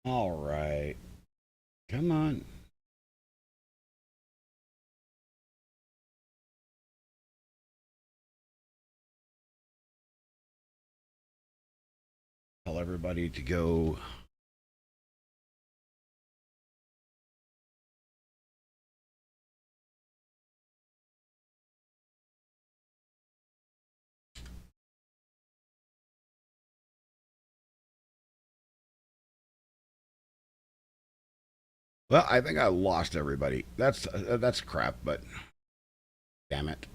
All right. Come on. Tell everybody to go. Well, I think I lost everybody. That's crap, but damn it.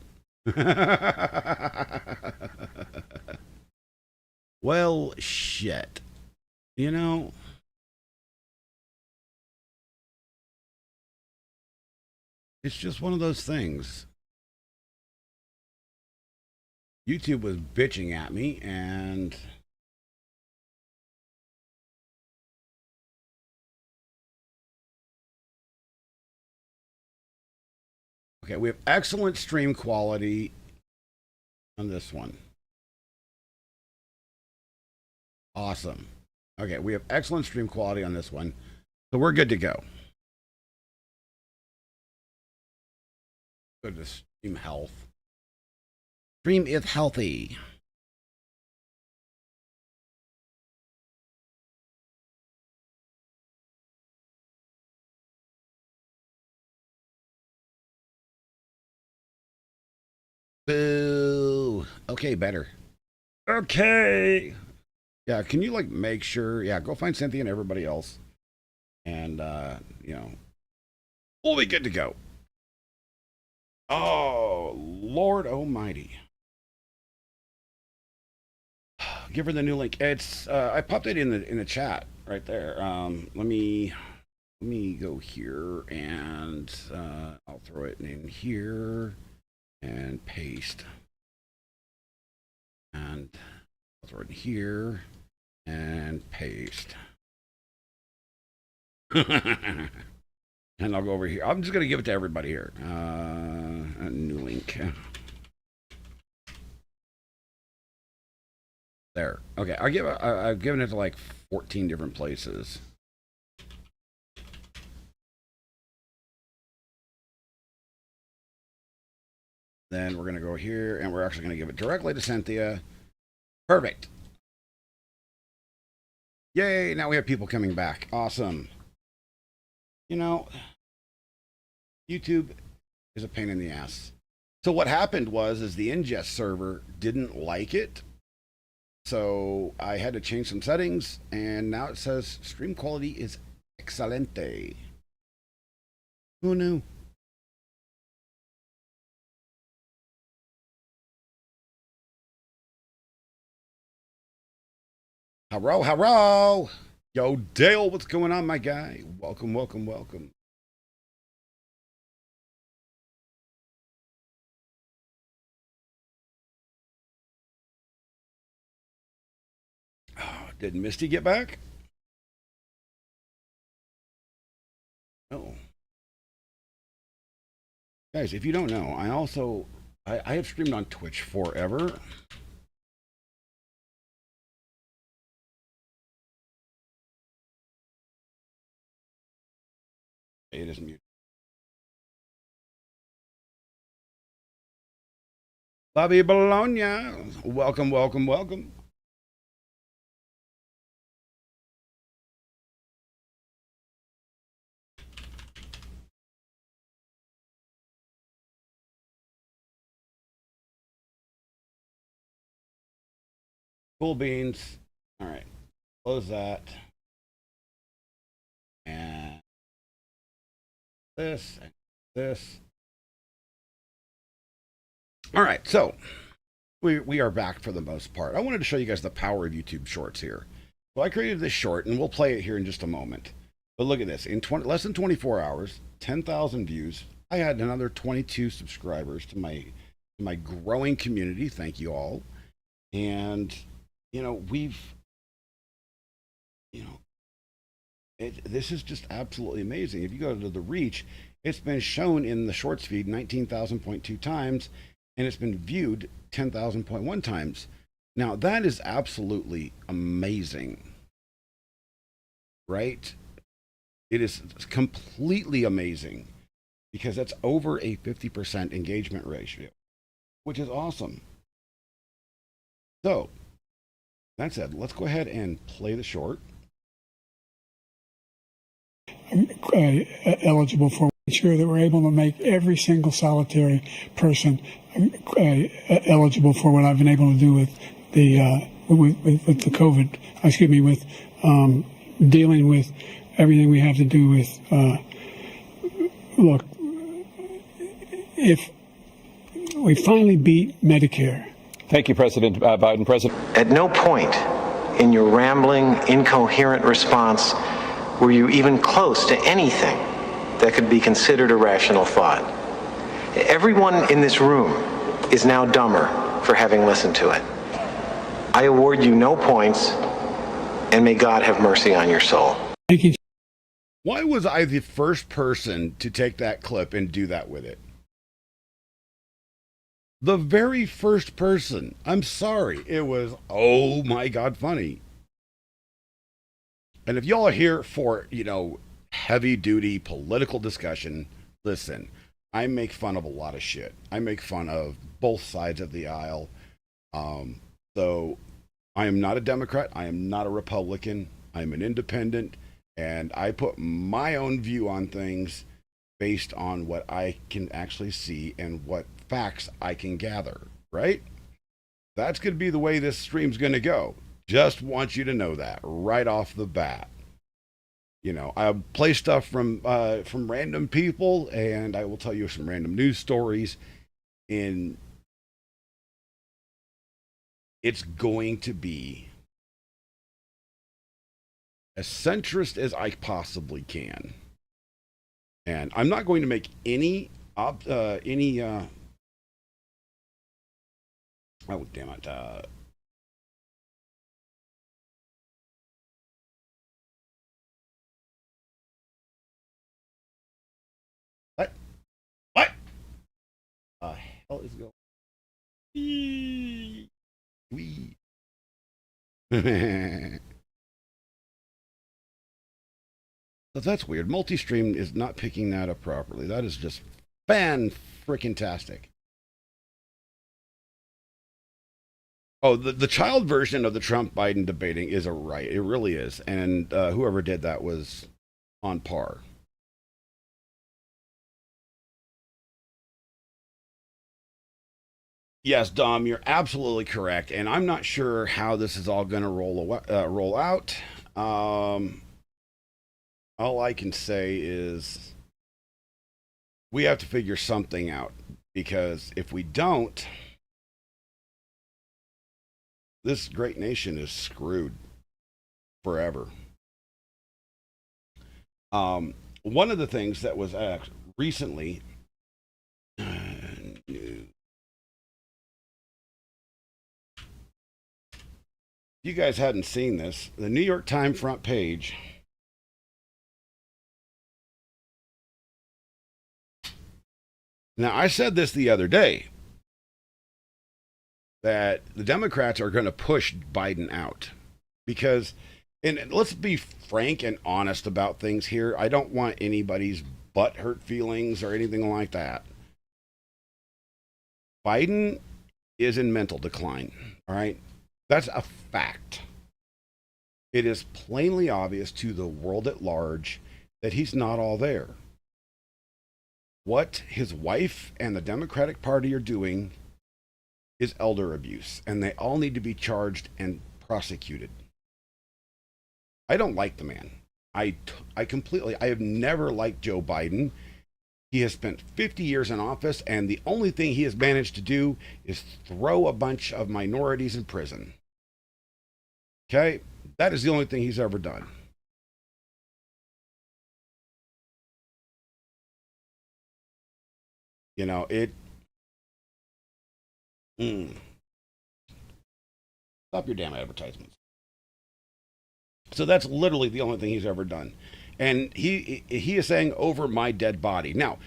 Well, shit. You know, it's just one of those things. YouTube was bitching at me, and okay, we have excellent stream quality on this one. Awesome. Okay, we have excellent stream quality on this one, so we're good to go. Go to stream health. Stream is healthy. Boo. Okay, better. Okay. Yeah, can you like make sure? Yeah, go find Cynthia and everybody else, and we'll be good to go. Oh, Lord Almighty! Give her the new link. It's I popped it in the chat right there. Let me go here and I'll throw it in here and paste, and I'll throw it in here and paste. And I'll go over here. I'm just going to give it to everybody here. A new link. There. Okay. I've given it to like 14 different places. Then we're going to go here and we're actually going to give it directly to Cynthia. Perfect. Yay. Now we have people coming back. Awesome. You know, YouTube is a pain in the ass. So what happened is the ingest server didn't like it. So I had to change some settings, and now it says stream quality is excelente. Who knew? Hello, hello. Yo, Dale, what's going on, my guy? Welcome, welcome, welcome. Oh, did Misty get back? Oh. Guys, if you don't know, I have streamed on Twitch forever. It is mute. Bobby Bologna. Welcome, welcome, welcome. Cool beans. All right. Close that. And this and this. All right. So we are back for the most part. I wanted to show you guys the power of YouTube Shorts here. So I created this short, and we'll play it here in just a moment. But look at this. In less than 24 hours, 10,000 views. I had another 22 subscribers to my growing community. Thank you all. And we've you know this is just absolutely amazing. If you go to the reach, it's been shown in the shorts feed 19,000.2 times, and it's been viewed 10,000.1 times. Now that is absolutely amazing. right? It is completely amazing because that's over a 50% engagement ratio, which is awesome. So, that said, let's go ahead and play the short. Eligible for ensure that we're able to make every single solitary person eligible for what I've been able to do with the with the COVID. Excuse me, with dealing with everything we have to do with. Look, if we finally beat Medicare. Thank you, President Biden. President. At no point in your rambling, incoherent response were you even close to anything that could be considered a rational thought. Everyone in this room is now dumber for having listened to it. I award you no points, and may God have mercy on your soul. Thank you. Why was I the first person to take that clip and do that with it? The very first person. I'm sorry. It was, oh my God, funny. And if y'all are here for, heavy duty political discussion, listen, I make fun of a lot of shit. I make fun of both sides of the aisle. So I am not a Democrat. I am not a Republican. I'm an independent. And I put my own view on things based on what I can actually see and what facts I can gather, right? That's going to be the way this stream's going to go. Just want you to know that right off the bat. I play stuff from random people, and I will tell you some random news stories. And it's going to be as centrist as I possibly can. And I'm not going to make any oh damn it, what hell is going So that's weird. Multi-stream is not picking that up properly. That is just fan-freaking-tastic. Oh, the child version of the Trump-Biden debating is a riot. It really is. And whoever did that was on par. Yes, Dom, you're absolutely correct. And I'm not sure how this is all going to roll out. All I can say is we have to figure something out, because if we don't, this great nation is screwed forever. One of the things that was recently you guys hadn't seen this, the New York Times front page Now, I said this the other day, that the Democrats are going to push Biden out because, and let's be frank and honest about things here. I don't want anybody's butthurt feelings or anything like that. Biden is in mental decline, all right? That's a fact. It is plainly obvious to the world at large that he's not all there. What his wife and the Democratic Party are doing is elder abuse, and they all need to be charged and prosecuted. I don't like the man. I have never liked Joe Biden. He has spent 50 years in office, and the only thing he has managed to do is throw a bunch of minorities in prison. Okay? That is the only thing he's ever done. You know, Stop your damn advertisements. So that's literally the only thing he's ever done. And he is saying, over my dead body. Now,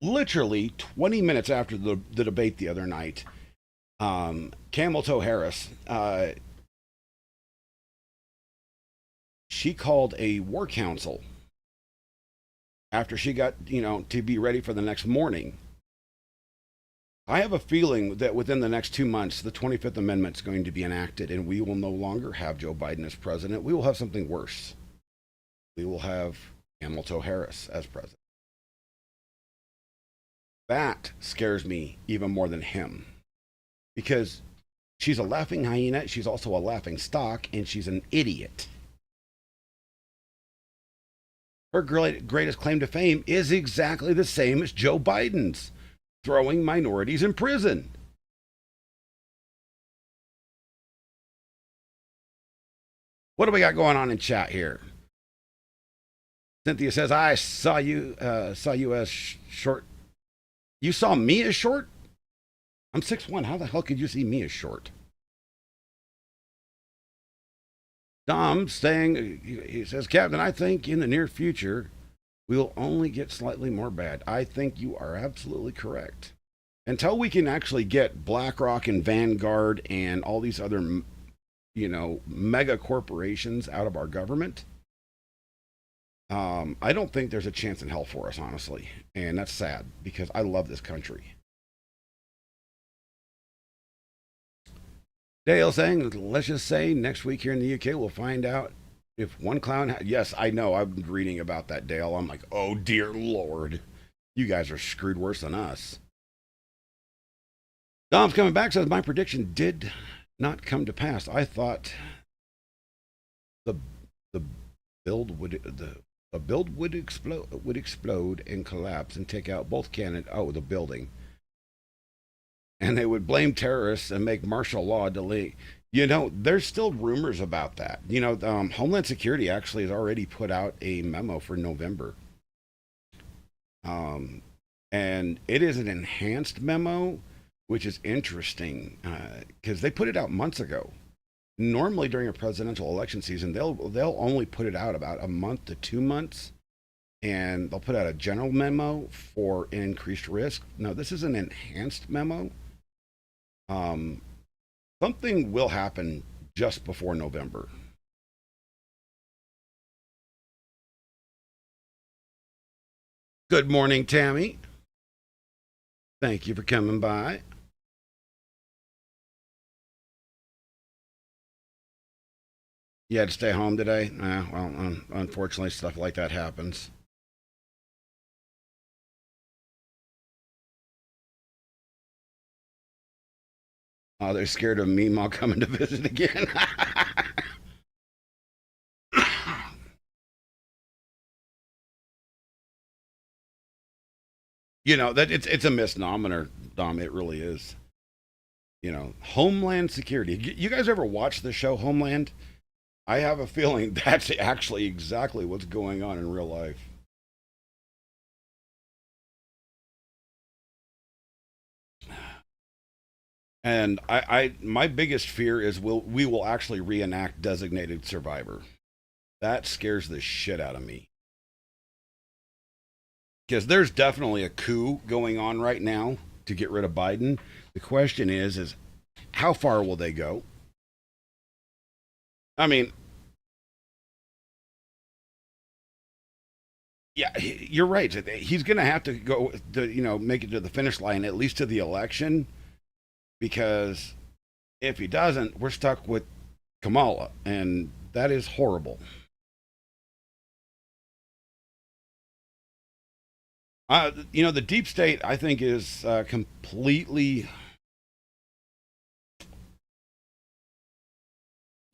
literally 20 minutes after the debate the other night, Kamala Harris, she called a war council after she got, to be ready for the next morning. I have a feeling that within the next 2 months, the 25th Amendment is going to be enacted, and we will no longer have Joe Biden as president. We will have something worse. We will have Kamala Harris as president. That scares me even more than him, because she's a laughing hyena, she's also a laughing stock, and she's an idiot. Her greatest claim to fame is exactly the same as Joe Biden's: throwing minorities in prison. What do we got going on in chat here? Cynthia says, I saw you as short. You saw me as short? I'm 6'1". How the hell could you see me as short? Dom saying, he says, Captain, I think in the near future, we'll only get slightly more bad. I think you are absolutely correct. Until we can actually get BlackRock and Vanguard and all these other, mega corporations out of our government, I don't think there's a chance in hell for us, honestly. And that's sad, because I love this country. Dale saying, let's just say next week here in the UK, we'll find out if one clown... Yes, I know. I'm reading about that, Dale. I'm like, oh, dear Lord. You guys are screwed worse than us. Dom's coming back, says, my prediction did not come to pass. I thought the build would explode and collapse and take out both Canada. Oh, the building. And they would blame terrorists and make martial law delay. There's still rumors about that. Homeland Security actually has already put out a memo for November. And it is an enhanced memo, which is interesting, because they put it out months ago. Normally during a presidential election season, they'll only put it out about a month to 2 months, and they'll put out a general memo for increased risk. No, this is an enhanced memo. Something will happen just before November. Good morning, Tammy. Thank you for coming by. You had to stay home today? Well, unfortunately, stuff like that happens. Oh, they're scared of me mom coming to visit again. That it's a misnomer, Dom. It really is. Homeland Security. You guys ever watch the show Homeland? I have a feeling that's actually exactly what's going on in real life. And my biggest fear is we will actually reenact Designated Survivor. That scares the shit out of me. Because there's definitely a coup going on right now to get rid of Biden. The question is how far will they go? I mean, yeah, you're right. He's going to have to go to, make it to the finish line, at least to the election. Because if he doesn't, we're stuck with Kamala, and that is horrible. The deep state, I think, is completely...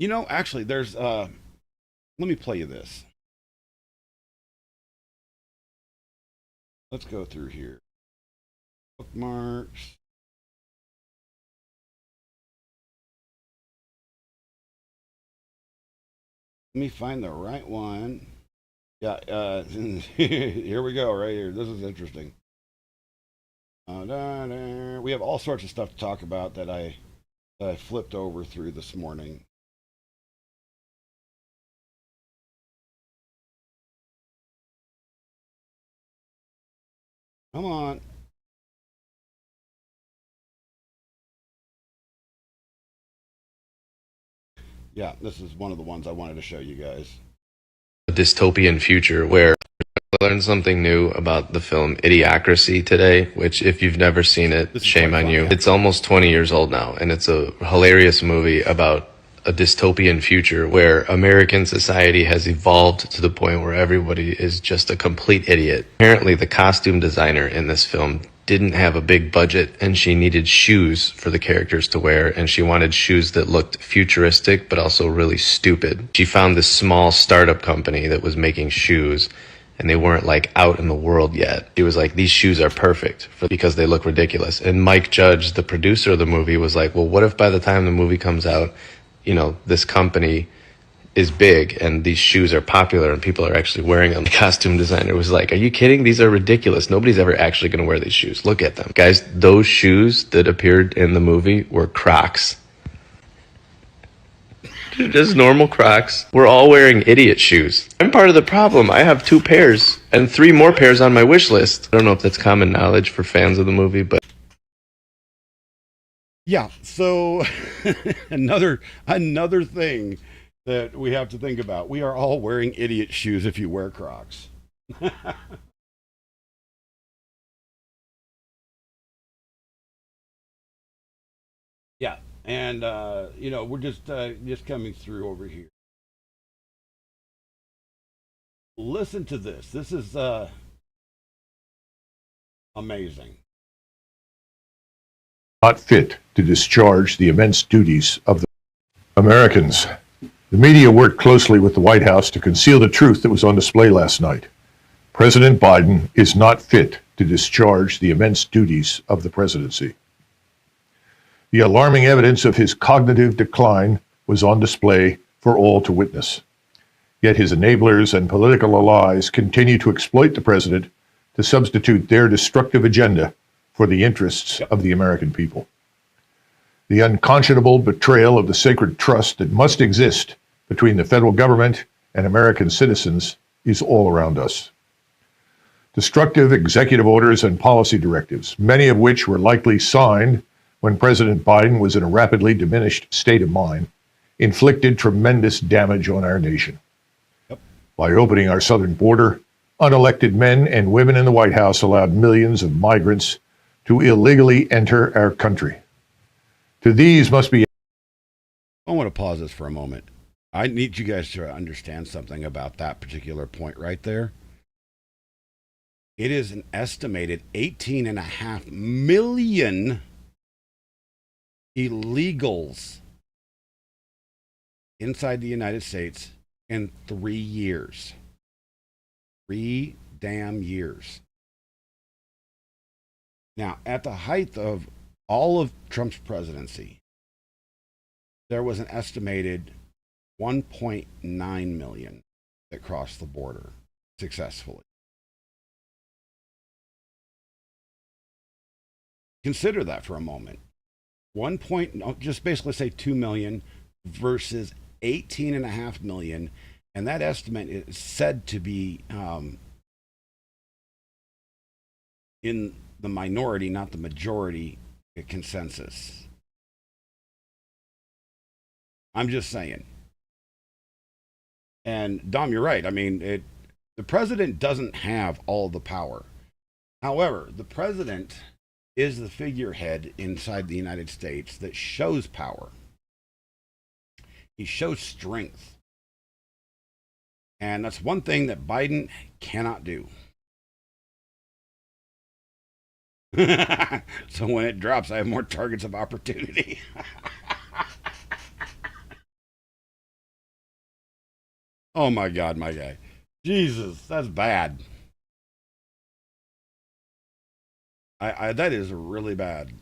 actually, there's... let me play you this. Let's go through here. Bookmarks. Let me find the right one. Yeah, here we go, right here. This is interesting. We have all sorts of stuff to talk about that I flipped over through this morning. Come on. Yeah, this is one of the ones I wanted to show you guys. dystopian future where I learned something new about the film Idiocracy today, which if you've never seen it, shame on you. It's almost 20 years old now, and it's a hilarious movie about a dystopian future where American society has evolved to the point where everybody is just a complete idiot. Apparently, the costume designer in this film didn't have a big budget, and she needed shoes for the characters to wear, and she wanted shoes that looked futuristic but also really stupid. She found this small startup company that was making shoes, and they weren't like out in the world yet. She was like, these shoes are perfect because they look ridiculous. And Mike Judge, the producer of the movie, was like, well, what if by the time the movie comes out, you know, this company is big and these shoes are popular and people are actually wearing them? The costume designer was like, are you kidding? These are ridiculous. Nobody's ever actually going to wear these shoes. Look at them. Guys, those shoes that appeared in the movie were Crocs. Just normal Crocs. We're all wearing idiot shoes. I'm part of the problem. I have 2 pairs and 3 more pairs on my wish list. I don't know if that's common knowledge for fans of the movie, but Yeah, so another thing that we have to think about. We are all wearing idiot shoes if you wear Crocs. Yeah, and you know, we're just coming through over here. Listen to this. This is amazing. Not fit to discharge the immense duties of the Americans. The media worked closely with the White House to conceal the truth that was on display last night. President Biden is not fit to discharge the immense duties of the presidency. The alarming evidence of his cognitive decline was on display for all to witness. Yet his enablers and political allies continue to exploit the president to substitute their destructive agenda for the interests of the American people. The unconscionable betrayal of the sacred trust that must exist between the federal government and American citizens is all around us. Destructive executive orders and policy directives, many of which were likely signed when President Biden was in a rapidly diminished state of mind, inflicted tremendous damage on our nation. By opening our southern border, unelected men and women in the White House allowed millions of migrants to illegally enter our country. To these must be... I want to pause this for a moment. I need you guys to understand something about that particular point right there. It is an estimated 18.5 million illegals inside the United States in 3 years. 3 damn years. Now, at the height of all of Trump's presidency, there was an estimated 1.9 million that crossed the border successfully. Consider that for a moment. Just basically say 2 million versus 18.5 million. And that estimate is said to be in the minority, not the majority consensus. I'm just saying. And Dom, you're right. I mean, the president doesn't have all the power. However, the president is the figurehead inside the United States that shows power. He shows strength. And that's one thing that Biden cannot do. So when it drops, I have more targets of opportunity. Oh my God, my guy. Jesus, that's bad. That is really bad.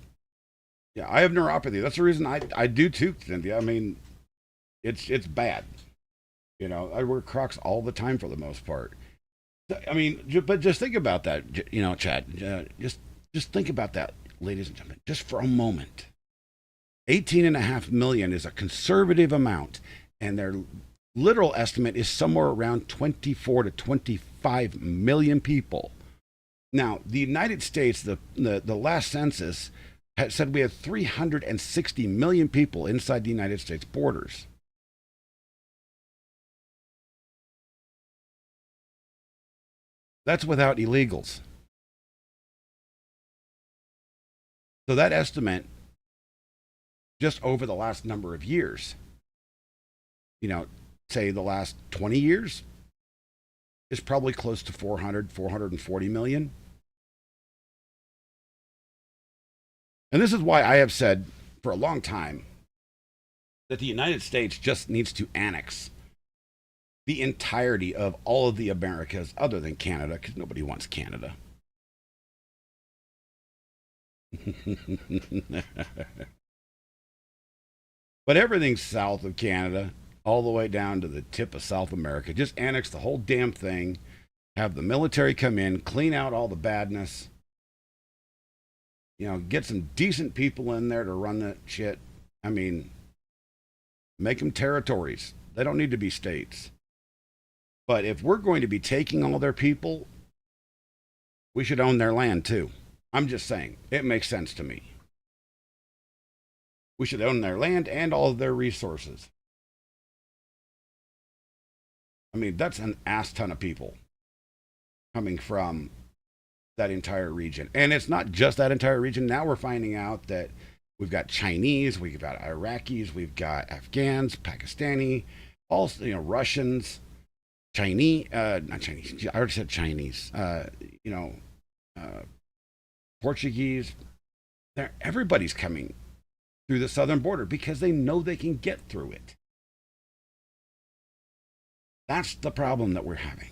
Yeah, I have neuropathy. That's the reason I do too, Cynthia. I mean, it's bad. You know, I wear Crocs all the time for the most part. I mean, but just think about that, you know, Chad. Just think about that, ladies and gentlemen, just for a moment. 18.5 million is a conservative amount, and their literal estimate is somewhere around 24 to 25 million people. Now, the United States, the last census had said we had 360 million people inside the United States borders. That's without illegals. So that estimate, just over the last number of years, say the last 20 years, is probably close to 440 million. And this is why I have said for a long time that the United States just needs to annex the entirety of all of the Americas other than Canada, because nobody wants Canada. But everything south of Canada, all the way down to the tip of South America, just annex the whole damn thing, have the military come in, clean out all the badness, get some decent people in there to run that shit. I mean, make them territories. They don't need to be states. But if we're going to be taking all their people, we should own their land too. I'm just saying, it makes sense to me. We should own their land and all of their resources. I mean, that's an ass ton of people coming from that entire region. And it's not just that entire region. Now we're finding out that we've got Chinese, we've got Iraqis, we've got Afghans, Pakistani, also, Russians, Chinese, not Chinese, I already said Chinese, Portuguese. Everybody's coming through the southern border because they know they can get through it. That's the problem that we're having.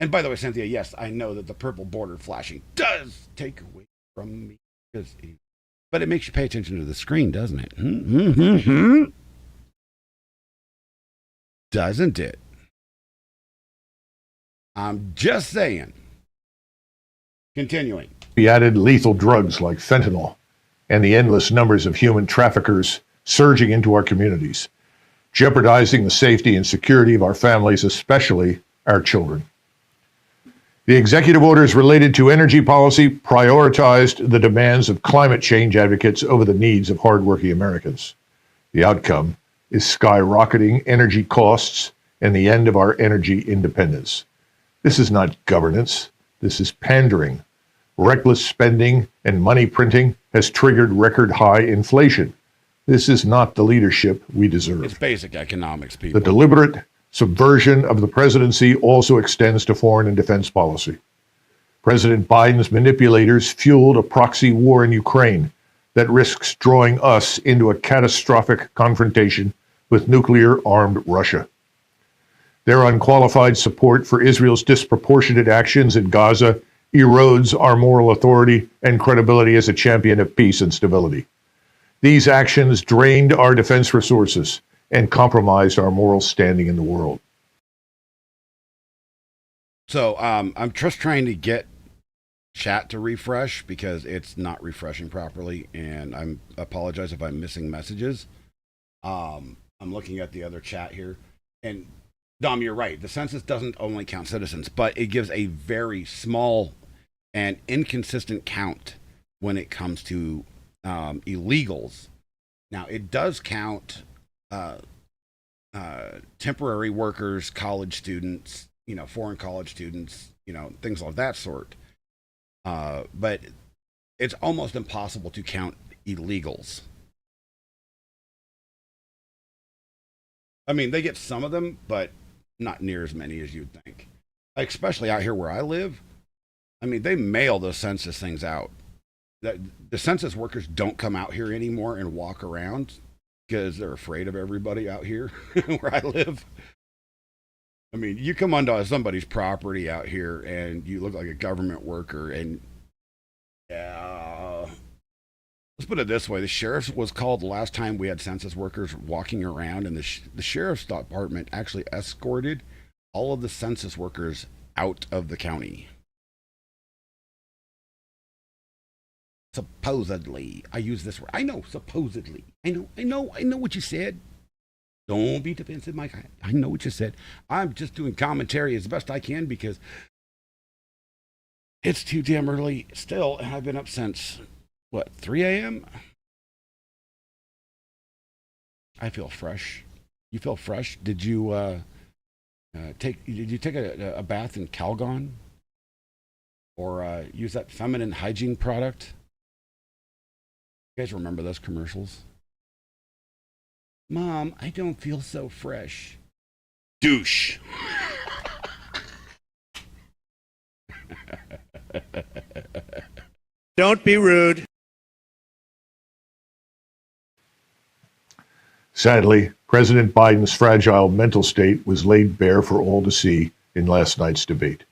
And by the way, Cynthia, yes, I know that the purple border flashing does take away from me, but it makes you pay attention to the screen, doesn't it? Doesn't it? I'm just saying. Continuing. We added lethal drugs like fentanyl and the endless numbers of human traffickers surging into our communities, jeopardizing the safety and security of our families, especially our children. The executive orders related to energy policy prioritized the demands of climate change advocates over the needs of hardworking Americans. The outcome is skyrocketing energy costs and the end of our energy independence. This is not governance. This is pandering. Reckless spending and money printing has triggered record high inflation. This is not the leadership we deserve. It's basic economics, people. The deliberate subversion of the presidency also extends to foreign and defense policy. President Biden's manipulators fueled a proxy war in Ukraine that risks drawing us into a catastrophic confrontation with nuclear-armed Russia. Their unqualified support for Israel's disproportionate actions in Gaza erodes our moral authority and credibility as a champion of peace and stability. These actions drained our defense resources and compromised our moral standing in the world. So I'm just trying to get chat to refresh because it's not refreshing properly, and I apologize if I'm missing messages. I'm looking at the other chat here, and Dom, you're right. The census doesn't only count citizens, but it gives a very small and inconsistent count when it comes to illegals. Now, it does count temporary workers, college students, foreign college students, things of that sort. But it's almost impossible to count illegals. I mean, they get some of them, but not near as many as you'd think. Especially out here where I live. I mean, they mail those census things out. The census workers don't come out here anymore and walk around because they're afraid of everybody out here where I live. I mean, you come onto somebody's property out here and you look like a government worker, and let's put it this way. The sheriff was called the last time we had census workers walking around, and the sheriff's department actually escorted all of the census workers out of the county. Supposedly. I use this word. I know, supposedly. I know what you said. Don't be defensive, Mike. I know what you said. I'm just doing commentary as best I can because it's too damn early still, and I've been up since, 3 a.m.? I feel fresh. You feel fresh? Did you Did you take a bath in Calgon? Or use that feminine hygiene product? You guys remember those commercials? Mom, I don't feel so fresh. Douche. Don't be rude. Sadly, President Biden's fragile mental state was laid bare for all to see in last night's debate.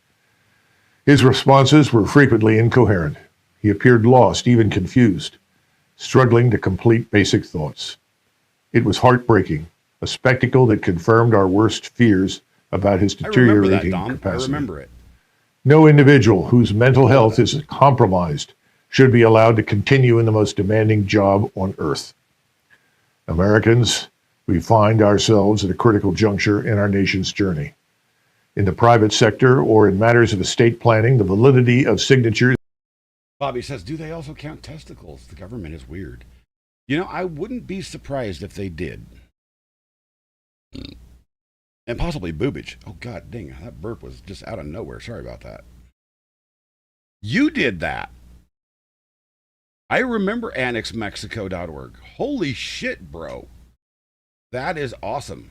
His responses were frequently incoherent. He appeared lost, even confused, struggling to complete basic thoughts. It was heartbreaking, a spectacle that confirmed our worst fears about his I remember that, deteriorating Dom. capacity. I remember it. No individual whose mental health is compromised should be allowed to continue in the most demanding job on earth. Americans, we find ourselves at a critical juncture in our nation's journey. In the private sector or in matters of estate planning, the validity of signatures. Bobby says, do they also count testicles? The government is weird. You know, I wouldn't be surprised if they did. And possibly boobage. Oh, God dang, that burp was just out of nowhere. Sorry about that. You did that. I remember annexmexico.org. Holy shit, bro. That is awesome.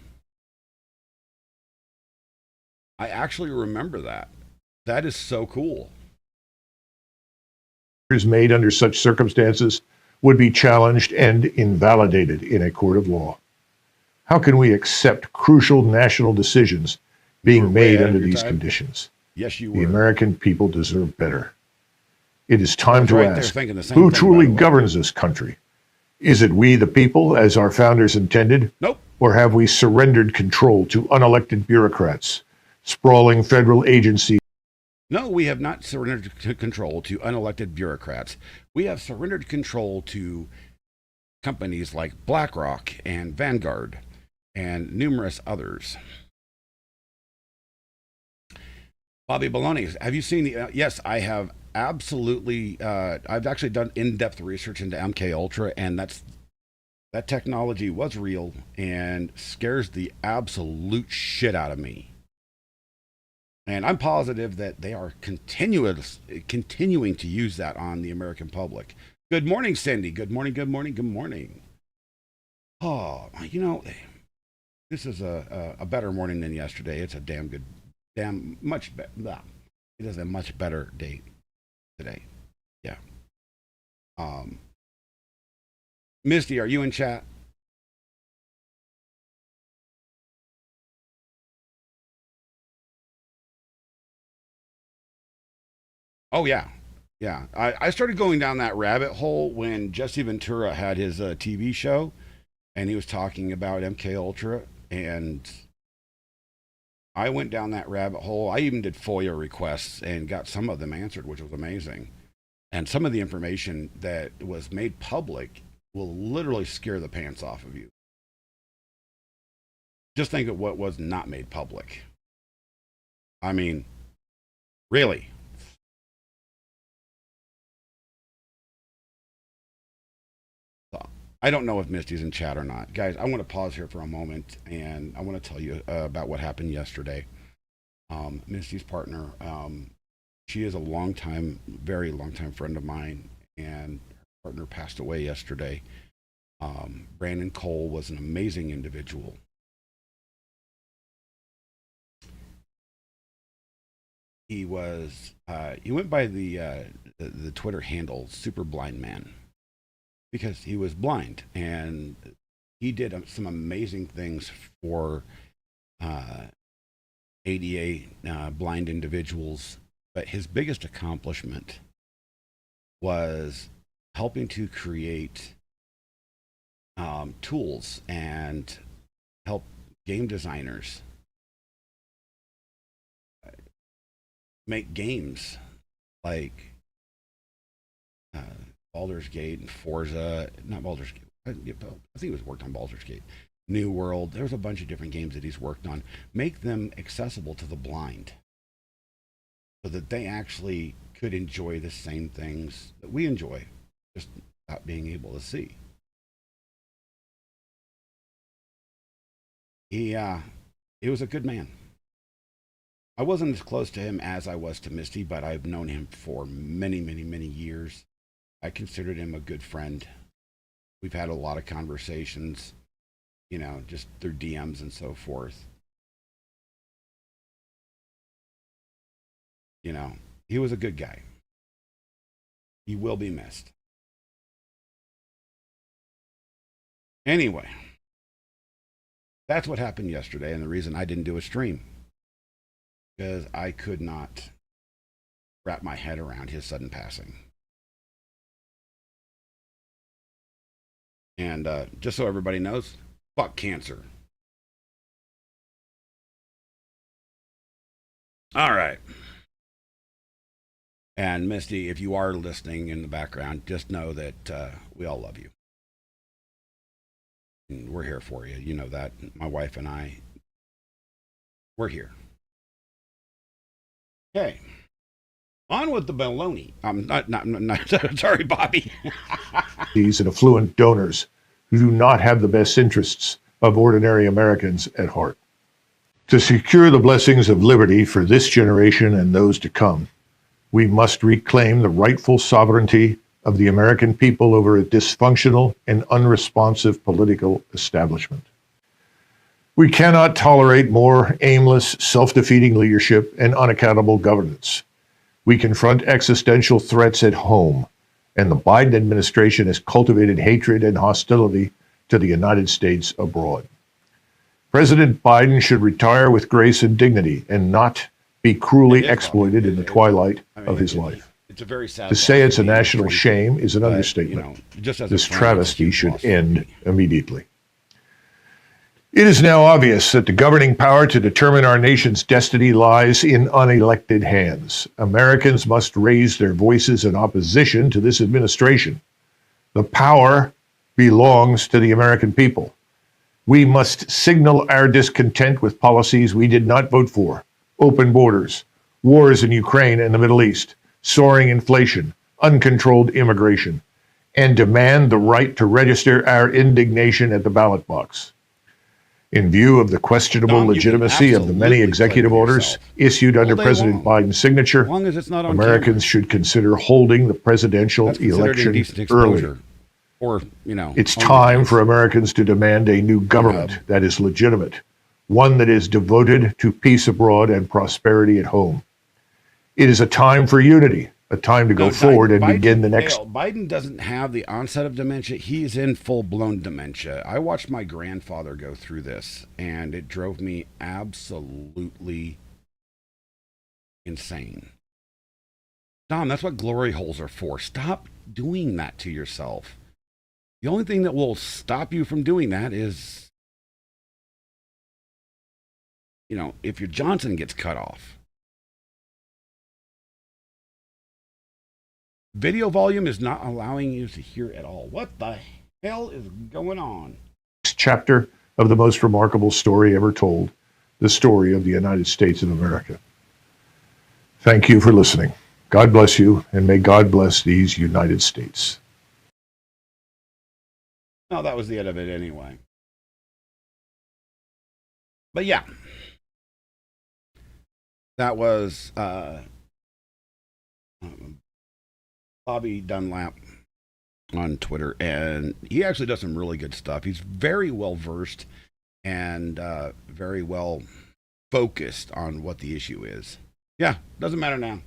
I actually remember that. That is so cool. Made under such circumstances would be challenged and invalidated in a court of law. How can we accept crucial national decisions being made under these conditions? Yes, you The were. American people deserve better. It is time was to right there ask, thinking the same who thing, truly by the way. governs this country? Is it we the people, as our founders intended? Nope. Or have we surrendered control to unelected bureaucrats, sprawling federal agencies? No, we have not surrendered control to unelected bureaucrats. We have surrendered control to companies like BlackRock and Vanguard and numerous others. Bobby Baloney, have you seen the? Yes, I have absolutely. I've actually done in-depth research into MK Ultra, and that technology was real and scares the absolute shit out of me. And I'm positive that they are continuing to use that on the American public. Good morning, Cindy. Good morning, good morning, good morning. Oh, you know, this is a better morning than yesterday. It's a much better. It is a much better day today. Yeah. Misty, are you in chat? Oh, yeah. Yeah. I started going down that rabbit hole when Jesse Ventura had his TV show and he was talking about MK Ultra, and I went down that rabbit hole. I even did FOIA requests and got some of them answered, which was amazing. And some of the information that was made public will literally scare the pants off of you. Just think of what was not made public. I mean, really. I don't know if Misty's in chat or not. Guys, I want to pause here for a moment, and I want to tell you about what happened yesterday. Misty's partner, she is a very long time friend of mine, and her partner passed away yesterday. Brandon Cole was an amazing individual. He went by the Twitter handle Super Blind Man, because he was blind, and he did some amazing things for ADA blind individuals. But his biggest accomplishment was helping to create tools and help game designers make games like Baldur's Gate and Forza, not Baldur's Gate, I think it was worked on Baldur's Gate, New World. There's a bunch of different games that he's worked on. Make them accessible to the blind so that they actually could enjoy the same things that we enjoy, just without being able to see. He was a good man. I wasn't as close to him as I was to Misty, but I've known him for many, many, many years. I considered him a good friend. We've had a lot of conversations, you know, just through DMs and so forth. You know, he was a good guy. He will be missed. Anyway, that's what happened yesterday, and the reason I didn't do a stream, because I could not wrap my head around his sudden passing. And just so everybody knows, fuck cancer. All right. And Misty, if you are listening in the background, just know that we all love you. And we're here for you. You know that. My wife and I, we're here. Okay. On with the baloney. I'm not sorry, Bobby. These and affluent donors who do not have the best interests of ordinary Americans at heart. To secure the blessings of liberty for this generation and those to come, we must reclaim the rightful sovereignty of the American people over a dysfunctional and unresponsive political establishment. We cannot tolerate more aimless, self-defeating leadership and unaccountable governance. We confront existential threats at home, and the Biden administration has cultivated hatred and hostility to the United States abroad. President Biden should retire with grace and dignity and not be cruelly exploited in the twilight of his life. It's a very sad. To say it's a national shame is an understatement. This travesty should end immediately. It is now obvious that the governing power to determine our nation's destiny lies in unelected hands. Americans must raise their voices in opposition to this administration. The power belongs to the American people. We must signal our discontent with policies we did not vote for: open borders, wars in Ukraine and the Middle East, soaring inflation, uncontrolled immigration, and demand the right to register our indignation at the ballot box. In view of the questionable legitimacy of the many executive orders issued under President Biden's signature, Americans should consider holding the presidential election early. Or, you know, it's time for Americans to demand a new government that is legitimate, one that is devoted to peace abroad and prosperity at home. It is a time for unity, a time to go forward and begin the next. Biden doesn't have the onset of dementia. He's in full-blown dementia. I watched my grandfather go through this, and it drove me absolutely insane. Don, that's what glory holes are for. Stop doing that to yourself. The only thing that will stop you from doing that is, you know, if your Johnson gets cut off. Video volume is not allowing you to hear at all. What the hell is going on? Chapter of the most remarkable story ever told, the story of the United States of America. Thank you for listening. God bless you, and may God bless these United States. No, that was the end of it anyway. But yeah, that was Bobby Dunlap on Twitter, and he actually does some really good stuff. He's very well versed and very well focused on what the issue is. Yeah, doesn't matter now.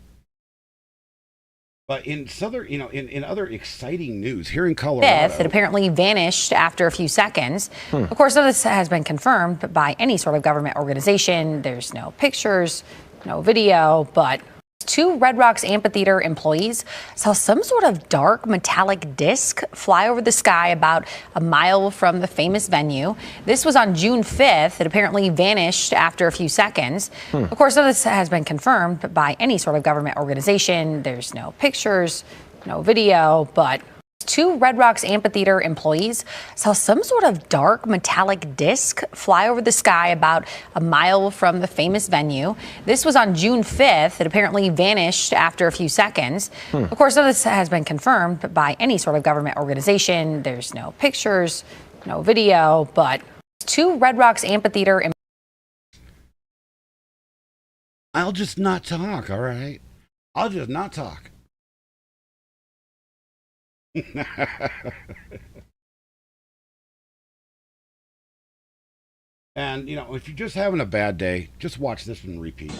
But in in other exciting news here in Colorado, it apparently vanished after a few seconds. Of course, none of this has been confirmed by any sort of government organization. There's no pictures, no video, but two Red Rocks Amphitheater employees saw some sort of dark metallic disc fly over the sky about a mile from the famous venue. This was on June 5th. It apparently vanished after a few seconds. Of course, none of this has been confirmed by any sort of government organization. There's no pictures, no video, but two Red Rocks Amphitheater employees saw some sort of dark metallic disc fly over the sky about a mile from the famous venue. This was on June 5th. It apparently vanished after a few seconds. Of course, none of this has been confirmed by any sort of government organization. There's no pictures, no video, but two Red Rocks Amphitheater I'll just not talk, all right? I'll just not talk. And, you know, if you're just having a bad day, just watch this one repeat.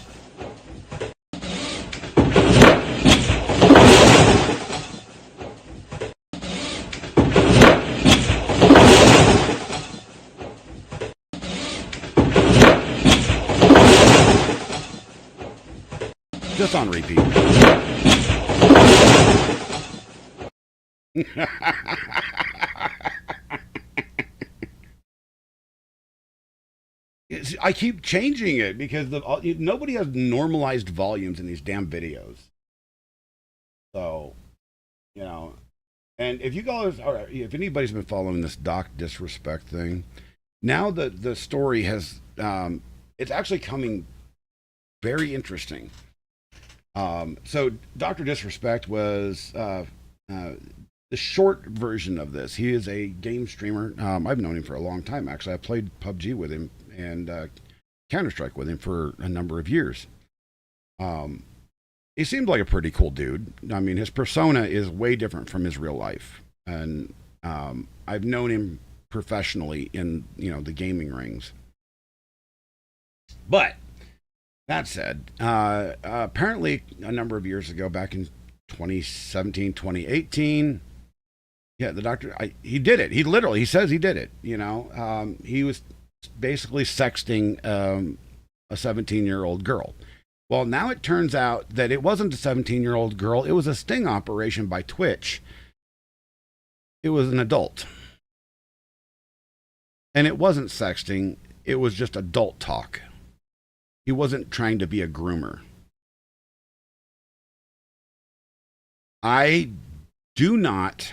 Just on repeat. I keep changing it because nobody has normalized volumes in these damn videos. So, you know, and if you guys, or if anybody's been following this Doc Disrespect thing, now the story has, it's actually coming very interesting. So Dr. Disrespect was the short version of this. He is a game streamer. I've known him for a long time, actually. I played PUBG with him and Counter-Strike with him for a number of years. He seemed like a pretty cool dude. I mean, his persona is way different from his real life. And I've known him professionally in, you know, the gaming rings. But that said, apparently a number of years ago, back in 2017, 2018, yeah, the doctor, he did it. He says he did it. You know, he was basically sexting a 17-year-old girl. Well, now it turns out that it wasn't a 17-year-old girl. It was a sting operation by Twitch. It was an adult. And it wasn't sexting. It was just adult talk. He wasn't trying to be a groomer. I do not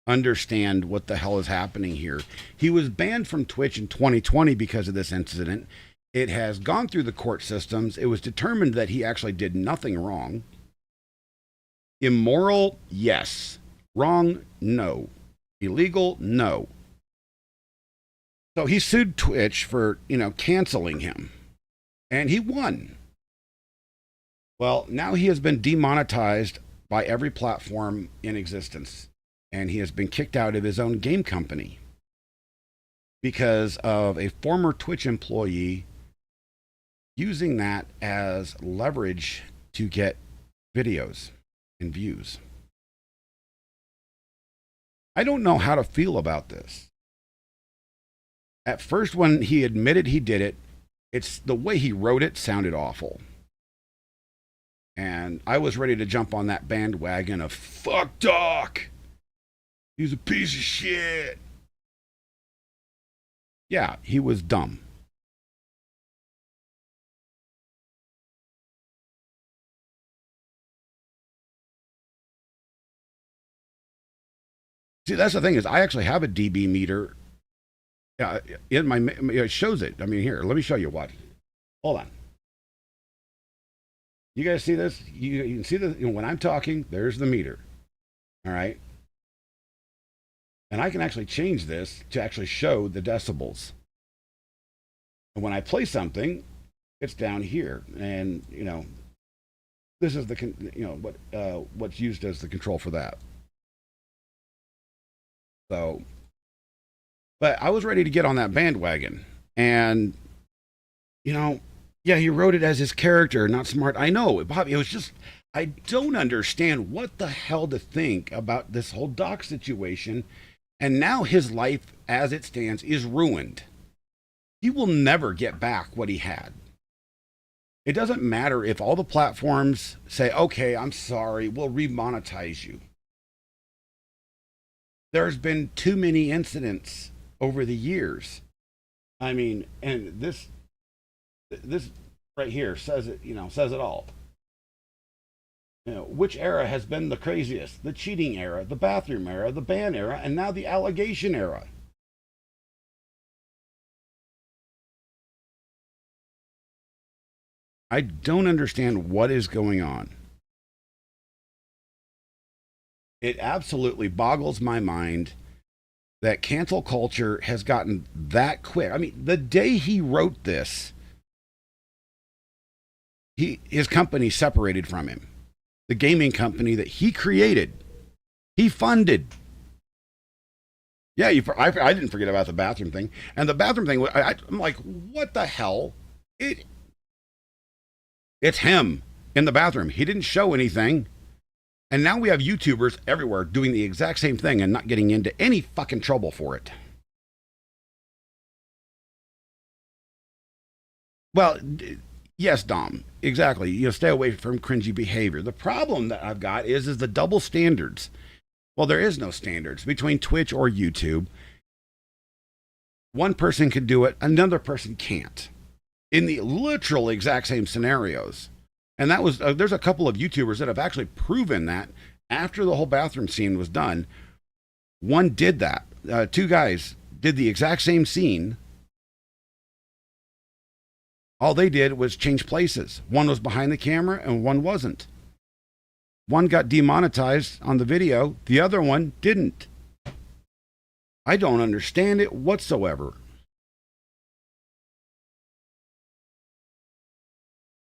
understand what the hell is happening here. He was banned from Twitch in 2020 because of this incident. It has gone through the court systems. It was determined that he actually did nothing wrong. Immoral, yes. Wrong, no. Illegal, no. So he sued Twitch for, you know, canceling him. And he won. Well, now he has been demonetized by every platform in existence. And he has been kicked out of his own game company because of a former Twitch employee using that as leverage to get videos and views. I don't know how to feel about this. At first, when he admitted he did it, it's the way he wrote it sounded awful. And I was ready to jump on that bandwagon of fuck Doc. He's a piece of shit. Yeah, he was dumb. See, that's the thing is I actually have a DB meter in my, it shows it. I mean, here, let me show you what. Hold on. You guys see this? You can see this, you know, when I'm talking, there's the meter. All right. And I can actually change this to actually show the decibels. And when I play something, it's down here. And, you know, this is the, you know, what's used as the control for that. So, but I was ready to get on that bandwagon. And, you know, yeah, he wrote it as his character, not smart. I know, Bobby, it was just, I don't understand what the hell to think about this whole Doc situation. And now his life, as it stands, is ruined. He will never get back what he had. It doesn't matter if all the platforms say, okay, I'm sorry, we'll remonetize you. There's been too many incidents over the years. I mean, and this right here says it, you know, says it all. You know, which era has been the craziest? The cheating era, the bathroom era, the ban era, and now the allegation era. I don't understand what is going on. It absolutely boggles my mind that cancel culture has gotten that quick. I mean, the day he wrote this, his company separated from him. The gaming company that he created, he funded. Yeah, I didn't forget about the bathroom thing. And the bathroom thing, I'm like, what the hell? It's him in the bathroom. He didn't show anything. And now we have YouTubers everywhere doing the exact same thing and not getting into any fucking trouble for it. Well, yes, Dom, exactly. You know, stay away from cringy behavior. The problem that I've got is the double standards. Well, there is no standards between Twitch or YouTube. One person can do it, another person can't. In the literal exact same scenarios. And that was, there's a couple of YouTubers that have actually proven that after the whole bathroom scene was done. One did that. Two guys did the exact same scene. All they did was change places. One was behind the camera and one wasn't. One got demonetized on the video. The other one didn't. I don't understand it whatsoever.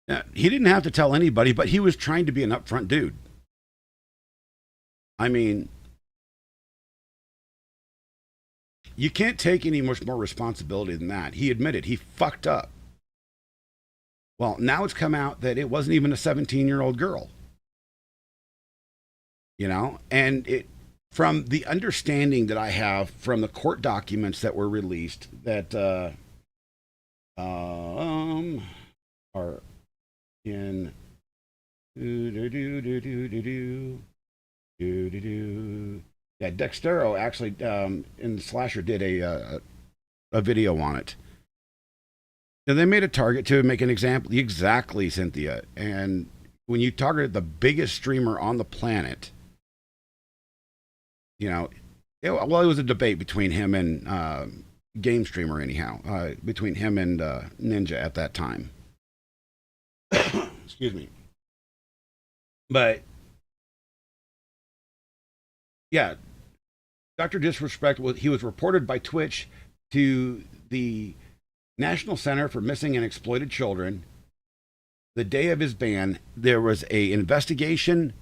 Now, he didn't have to tell anybody, but he was trying to be an upfront dude. I mean, you can't take any much more responsibility than that. He admitted he fucked up. Well, now it's come out that it wasn't even a 17-year-old girl. You know, and it, from the understanding that I have from the court documents that were released that are in yeah, Dextero actually in the Slasher did a video on it. And they made a target to make an example. Exactly, Cynthia. And when you target the biggest streamer on the planet, you know, it was a debate between him and Game Streamer, anyhow, between him and Ninja at that time. Excuse me. But, yeah, Dr. Disrespect, he was reported by Twitch to the National Center for Missing and Exploited Children. The day of his ban, there was an investigation.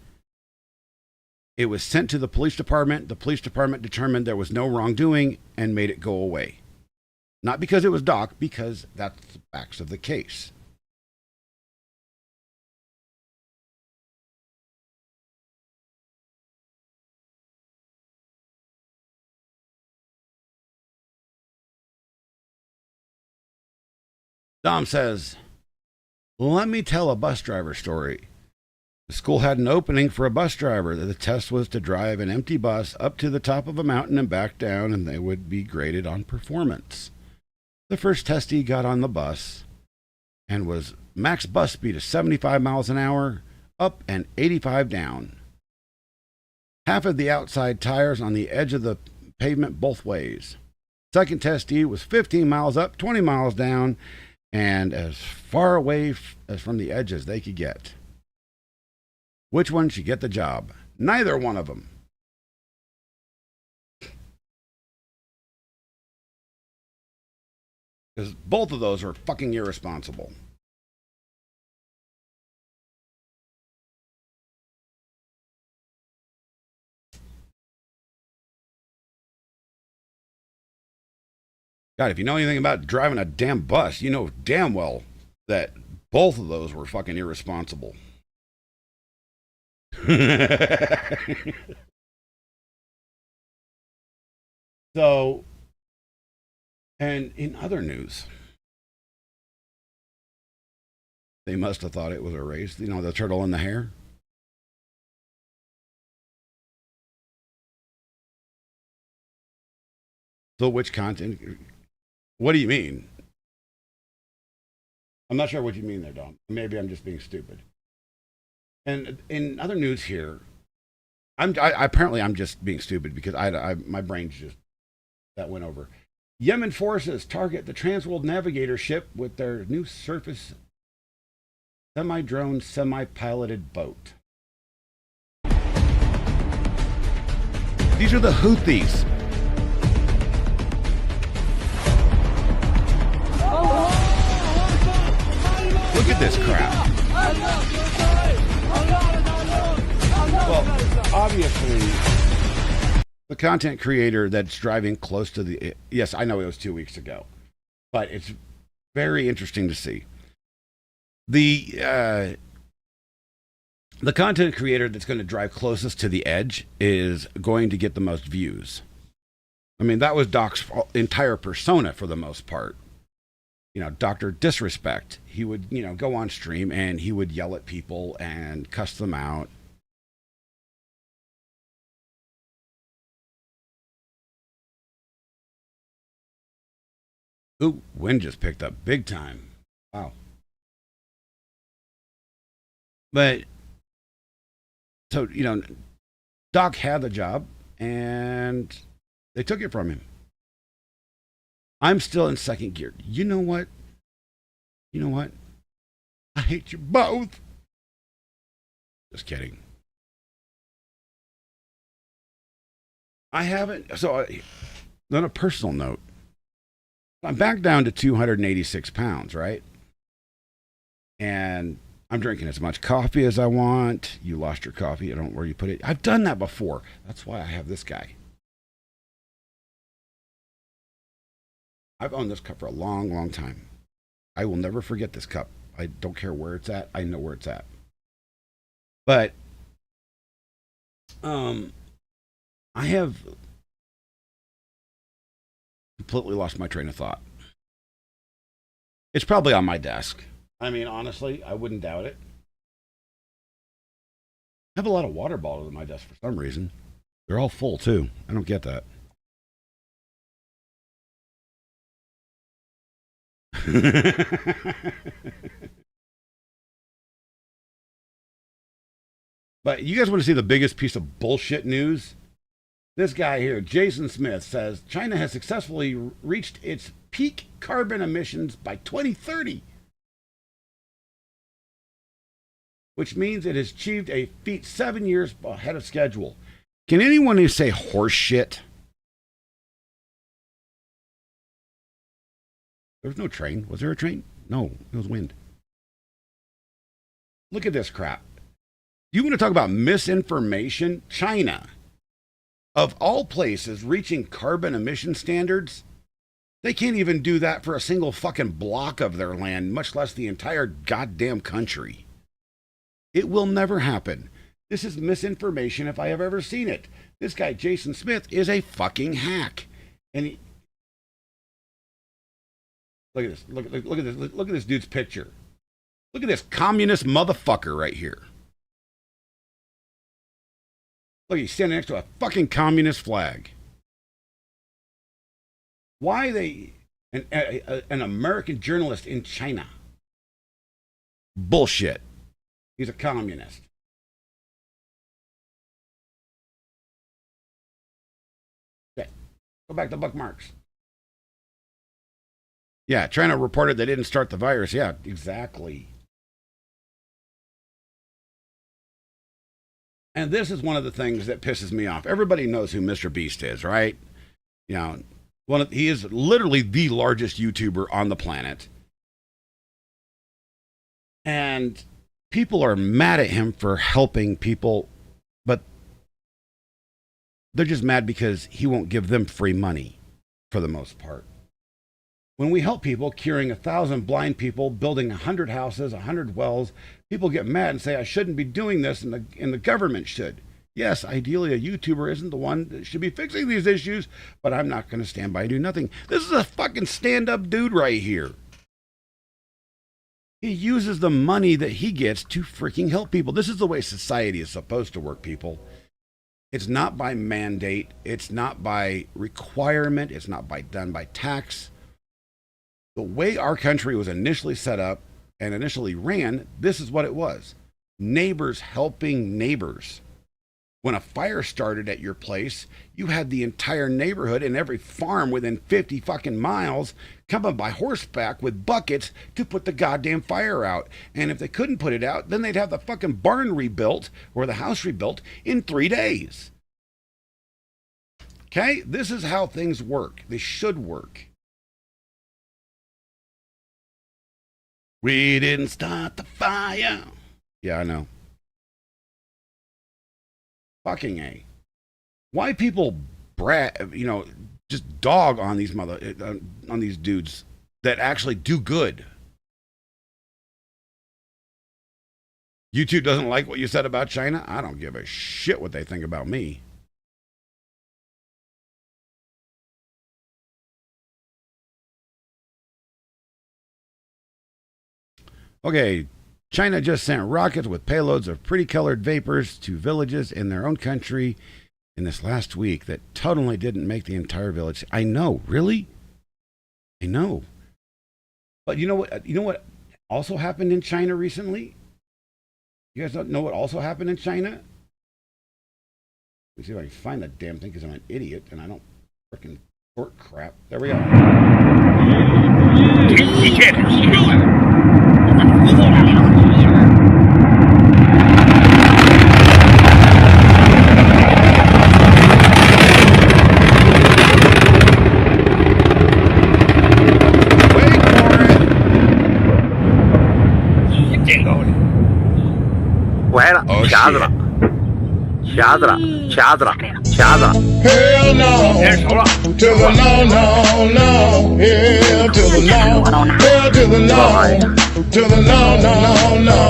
It was sent to the police department. The police department determined there was no wrongdoing and made it go away. Not because it was Doc, because that's the facts of the case. Dom says, let me tell a bus driver story. The school had an opening for a bus driver. The test was to drive an empty bus up to the top of a mountain and back down, and they would be graded on performance. The first testee got on the bus and was max bus speed of 75 miles an hour, up and 85 down. Half of the outside tires on the edge of the pavement both ways. Second testee was 15 miles up, 20 miles down, and as far away as from the edge as they could get. Which one should get the job? Neither one of them. Because both of those are fucking irresponsible. God, if you know anything about driving a damn bus, you know damn well that both of those were fucking irresponsible. So, and in other news, they must have thought it was a race. You know, the turtle and the hare. So which content? What do you mean? I'm not sure what you mean there, Dom. Maybe I'm just being stupid. And in other news here, apparently I'm just being stupid because my brain's just, that went over. Yemen forces target the Transworld Navigator ship with their new surface semi-drone, semi-piloted boat. These are the Houthis. Look at this crap. obviously, the content creator that's driving close to the, yes, I know it was 2 weeks ago, but it's very interesting to see. The content creator that's going to drive closest to the edge is going to get the most views. I mean, that was Doc's entire persona for the most part. You know, Dr. Disrespect. He would, you know, go on stream and he would yell at people and cuss them out. Ooh, wind just picked up big time. Wow. But, so, you know, Doc had the job and they took it from him. I'm still in second gear. You know what? You know what? I hate you both. Just kidding. I haven't. So, on a personal note, I'm back down to 286 pounds, right? And I'm drinking as much coffee as I want. You lost your coffee. I don't know where you put it. I've done that before. That's why I have this guy. I've owned this cup for a long, long time. I will never forget this cup. I don't care where it's at. I know where it's at. But I have completely lost my train of thought. It's probably on my desk. I mean, honestly, I wouldn't doubt it. I have a lot of water bottles on my desk for some reason. They're all full, too. I don't get that. But you guys want to see the biggest piece of bullshit news? This guy here, Jason Smith, says China has successfully reached its peak carbon emissions by 2030, which means it has achieved a feat 7 years ahead of schedule. Can anyone who say horse shit? There was no train. Was there a train? No, it was wind. Look at this crap. You want to talk about misinformation? China, of all places, reaching carbon emission standards, they can't even do that for a single fucking block of their land, much less the entire goddamn country. It will never happen. This is misinformation if I have ever seen it. This guy, Jason Smith, is a fucking hack. And he, look at this. Look at this. Look at this dude's picture. Look at this communist motherfucker right here. Look, he's standing next to a fucking communist flag. Why they an American journalist in China? Bullshit. He's a communist. Okay, go back to bookmarks. Yeah, China reported they didn't start the virus. Yeah, exactly. And this is one of the things that pisses me off. Everybody knows who Mr. Beast is, right? You know, he is literally the largest YouTuber on the planet. And people are mad at him for helping people, but they're just mad because he won't give them free money for the most part. When we help people, curing 1,000 blind people, building 100 houses, 100 wells, people get mad and say, I shouldn't be doing this, and the government should. Yes, ideally a YouTuber isn't the one that should be fixing these issues, but I'm not going to stand by and do nothing. This is a fucking stand-up dude right here. He uses the money that he gets to freaking help people. This is the way society is supposed to work, people. It's not by mandate. It's not by requirement. It's not done by tax. The way our country was initially set up and initially ran, this is what it was. Neighbors helping neighbors. When a fire started at your place, you had the entire neighborhood and every farm within 50 fucking miles coming by horseback with buckets to put the goddamn fire out. And if they couldn't put it out, then they'd have the fucking barn rebuilt or the house rebuilt in 3 days. Okay? This is how things work. They should work. We didn't start the fire. Yeah, I know. Fucking A. Why people just dog on these on these dudes that actually do good. YouTube doesn't like what you said about China? I don't give a shit what they think about me. Okay, China just sent rockets with payloads of pretty colored vapors to villages in their own country in this last week that totally didn't make the entire village. I know, really? I know. But you know what? You know what also happened in China recently? You guys don't know what also happened in China? Let me see if I can find that damn thing because I'm an idiot and I don't freaking short crap. There we go. Hell no, to the no, no, no. Hell to the no, hell to the no, to the no, no, no, no.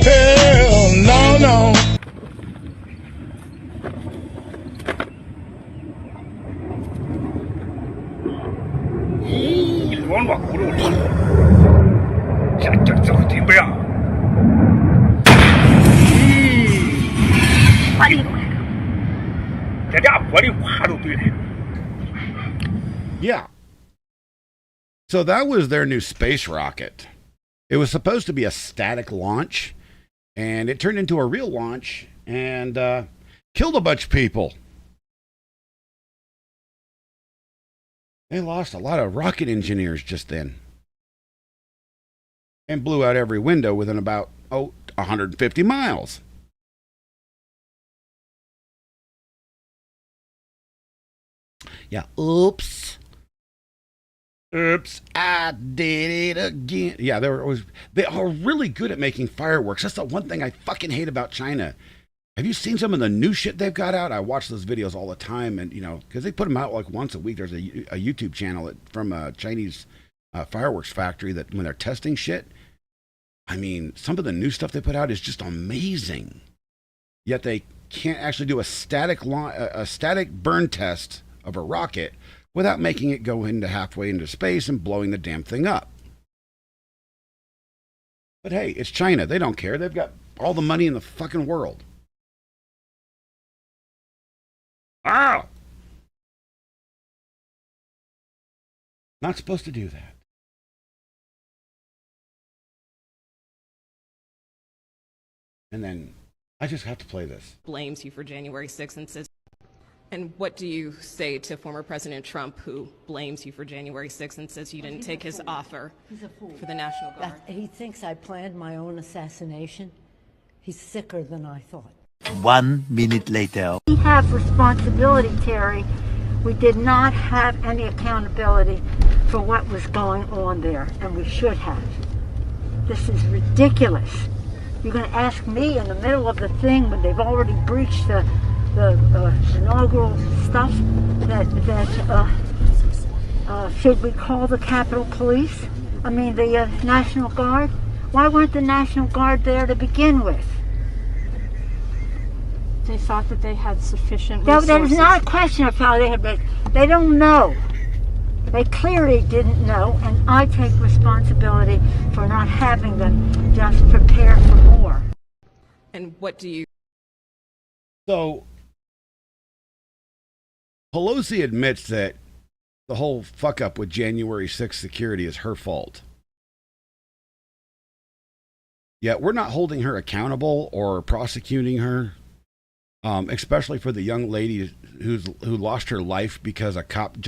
Hell no, no. Yeah. So that was their new space rocket. It was supposed to be a static launch, and it turned into a real launch and killed a bunch of people. They lost a lot of rocket engineers just then. And blew out every window within about 150 miles. Yeah, oops, I did it again. Yeah, they are really good at making fireworks. That's the one thing I fucking hate about China. Have you seen some of the new shit they've got out? I watch those videos all the time, and because they put them out like once a week. There's a YouTube channel from a Chinese fireworks factory that when they're testing shit, I mean, some of the new stuff they put out is just amazing. Yet they can't actually do a static burn test of a rocket without making it go into halfway into space and blowing the damn thing up. But hey, it's China. They don't care. They've got all the money in the fucking world. Ow! Not supposed to do that. And then I just have to play this. Blames you for January 6th and says, and what do you say to former President Trump, who blames you for January 6th and says you didn't take his offer for the National Guard? He thinks I planned my own assassination. He's sicker than I thought. 1 minute later. We have responsibility, Terry. We did not have any accountability for what was going on there, and we should have. This is ridiculous. You're going to ask me in the middle of the thing when they've already breached the inaugural stuff that should we call the Capitol Police? I mean the National Guard? Why weren't the National Guard there to begin with? They thought that they had sufficient resources. That is not a question of how they had. They don't know. They clearly didn't know, and I take responsibility for not having them just prepare for more. And what do you... So, Pelosi admits that the whole fuck up with January 6th security is her fault. Yet we're not holding her accountable or prosecuting her, especially for the young lady who lost her life because a cop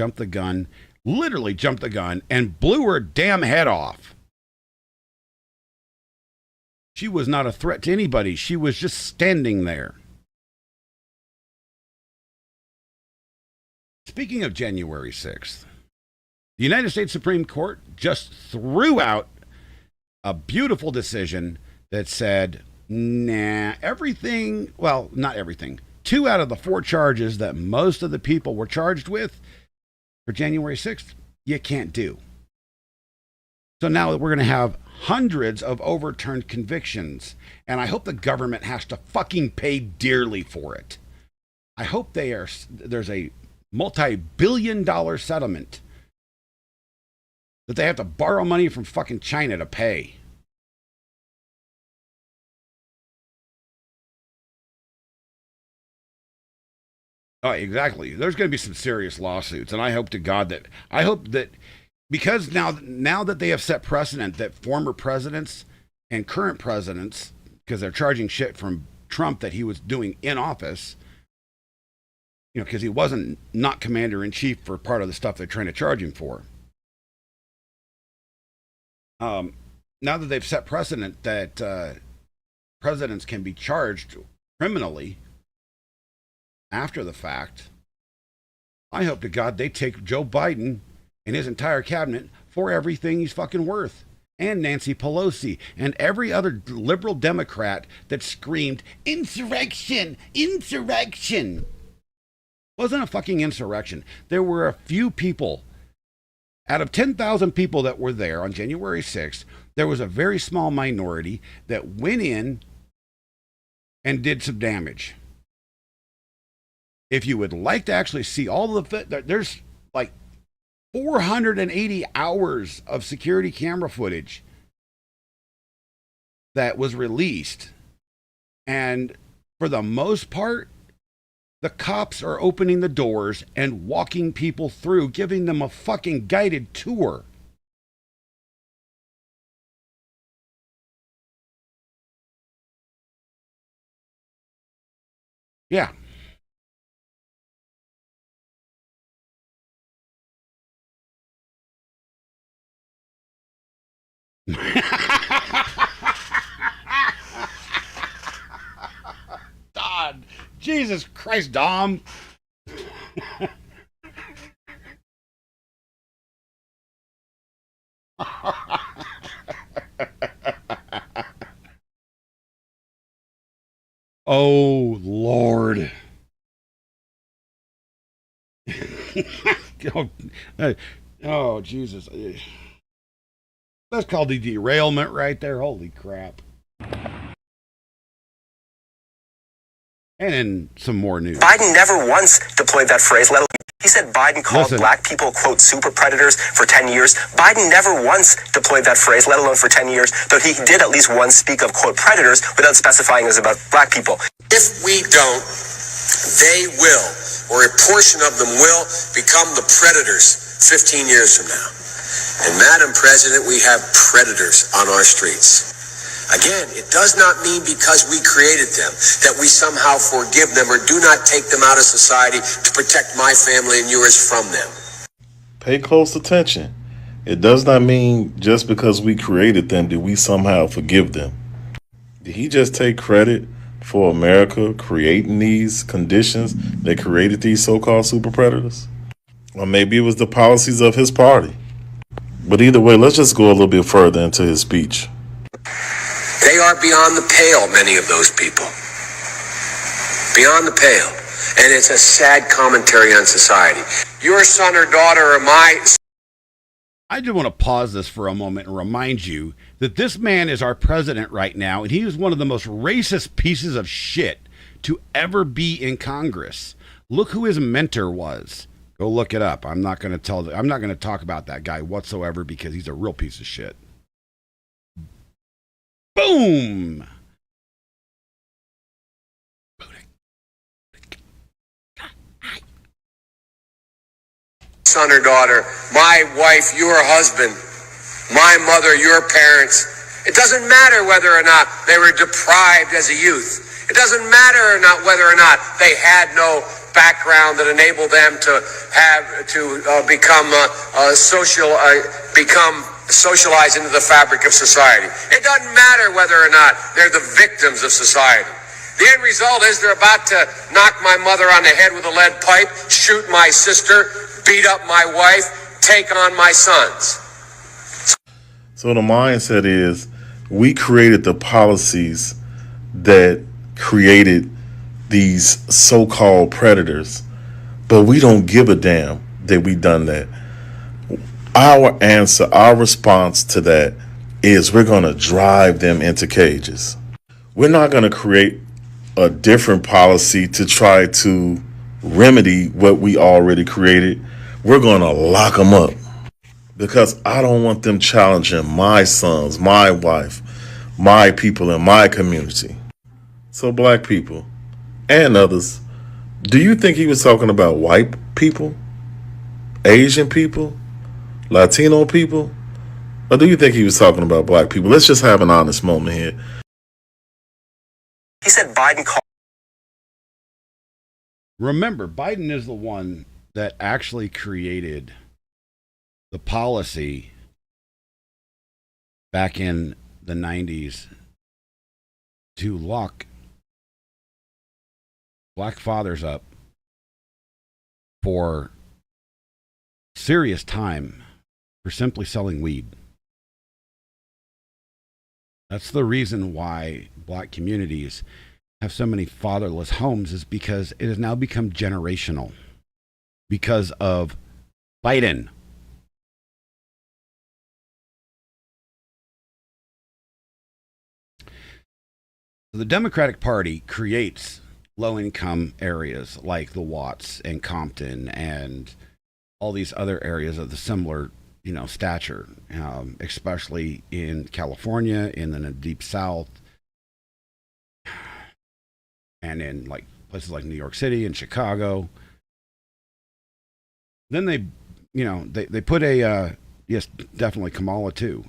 literally jumped the gun and blew her damn head off. She was not a threat to anybody. She was just standing there. Speaking of January 6th, the United States Supreme Court just threw out a beautiful decision that said, nah, everything, well, not everything, 2 out of the 4 charges that most of the people were charged with for January 6th, you can't do. So now we're going to have hundreds of overturned convictions, and I hope the government has to fucking pay dearly for it. I hope there's a multi-billion-dollar settlement that they have to borrow money from fucking China to pay. Oh, exactly. There's going to be some serious lawsuits, and I hope to God that because now that they have set precedent that former presidents and current presidents, because they're charging shit from Trump that he was doing in office, because he wasn't not commander in chief for part of the stuff they're trying to charge him for. Now that they've set precedent that presidents can be charged criminally after the fact, I hope to God they take Joe Biden and his entire cabinet for everything he's fucking worth. And Nancy Pelosi and every other liberal Democrat that screamed, insurrection, insurrection. Wasn't a fucking insurrection. There were a few people. Out of 10,000 people that were there on January 6th, there was a very small minority that went in and did some damage. If you would like to actually see all of the, there's like 480 hours of security camera footage that was released. And for the most part, the cops are opening the doors and walking people through, giving them a fucking guided tour. Yeah. God, Jesus Christ, Dom. Oh, Lord. Oh, Jesus. That's called the derailment right there. Holy crap. And then some more news. Biden never once deployed that phrase, let alone he said Biden called black people, quote, super predators for 10 years. Biden never once deployed that phrase, let alone for 10 years, though he did at least once speak of, quote, predators without specifying it was about black people. If we don't, they will, or a portion of them will, become the predators 15 years from now. And Madam President, we have predators on our streets. Again, it does not mean because we created them that we somehow forgive them or do not take them out of society to protect my family and yours from them. Pay close attention. It does not mean just because we created them did we somehow forgive them. Did he just take credit for America creating these conditions that created these so-called super predators? Or maybe it was the policies of his party. But either way, let's just go a little bit further into his speech. They are beyond the pale, many of those people. Beyond the pale. And it's a sad commentary on society. Your son or daughter or my... I just want to pause this for a moment and remind you that this man is our president right now, and he is one of the most racist pieces of shit to ever be in Congress. Look who his mentor was. Go look it up. I'm not going to talk about that guy whatsoever because he's a real piece of shit. Boom! Son or daughter, my wife, your husband, my mother, your parents. It doesn't matter whether or not they were deprived as a youth. It doesn't matter or not whether or not they had no background that enabled them to become socialized into the fabric of society. It doesn't matter whether or not they're the victims of society. The end result is they're about to knock my mother on the head with a lead pipe, shoot my sister, beat up my wife, take on my sons. So the mindset is we created the policies that created these so-called predators, but we don't give a damn that we done that. Our answer, our response to that is we're going to drive them into cages. We're not going to create a different policy to try to remedy what we already created. We're going to lock them up because I don't want them challenging my sons, my wife, my people in my community. So black people and others, do you think he was talking about white people, Asian people, Latino people? Or do you think he was talking about black people? Let's just have an honest moment here. He said Biden called. Remember, Biden is the one that actually created the policy back in the 90s to lock black fathers up for serious time for simply selling weed. That's the reason why black communities have so many fatherless homes, is because it has now become generational because of Biden. The Democratic Party creates low-income areas like the Watts and Compton and all these other areas of the similar, stature, especially in California, in the Deep South, and in like places like New York City and Chicago. Then they put a yes, definitely Kamala too,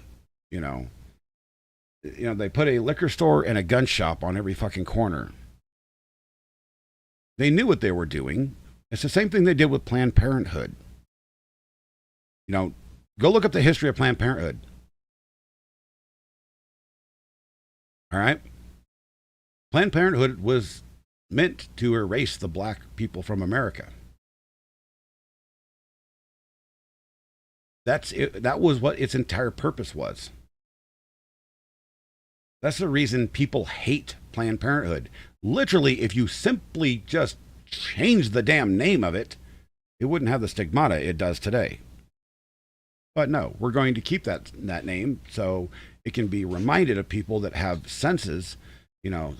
they put a liquor store and a gun shop on every fucking corner. They knew what they were doing. It's the same thing they did with Planned Parenthood. Go look up the history of Planned Parenthood. All right? Planned Parenthood was meant to erase the black people from America. That's it. That was what its entire purpose was. That's the reason people hate Planned Parenthood. Literally, if you simply just change the damn name of it, it wouldn't have the stigmata it does today. But no, we're going to keep that name so it can be reminded of people that have senses,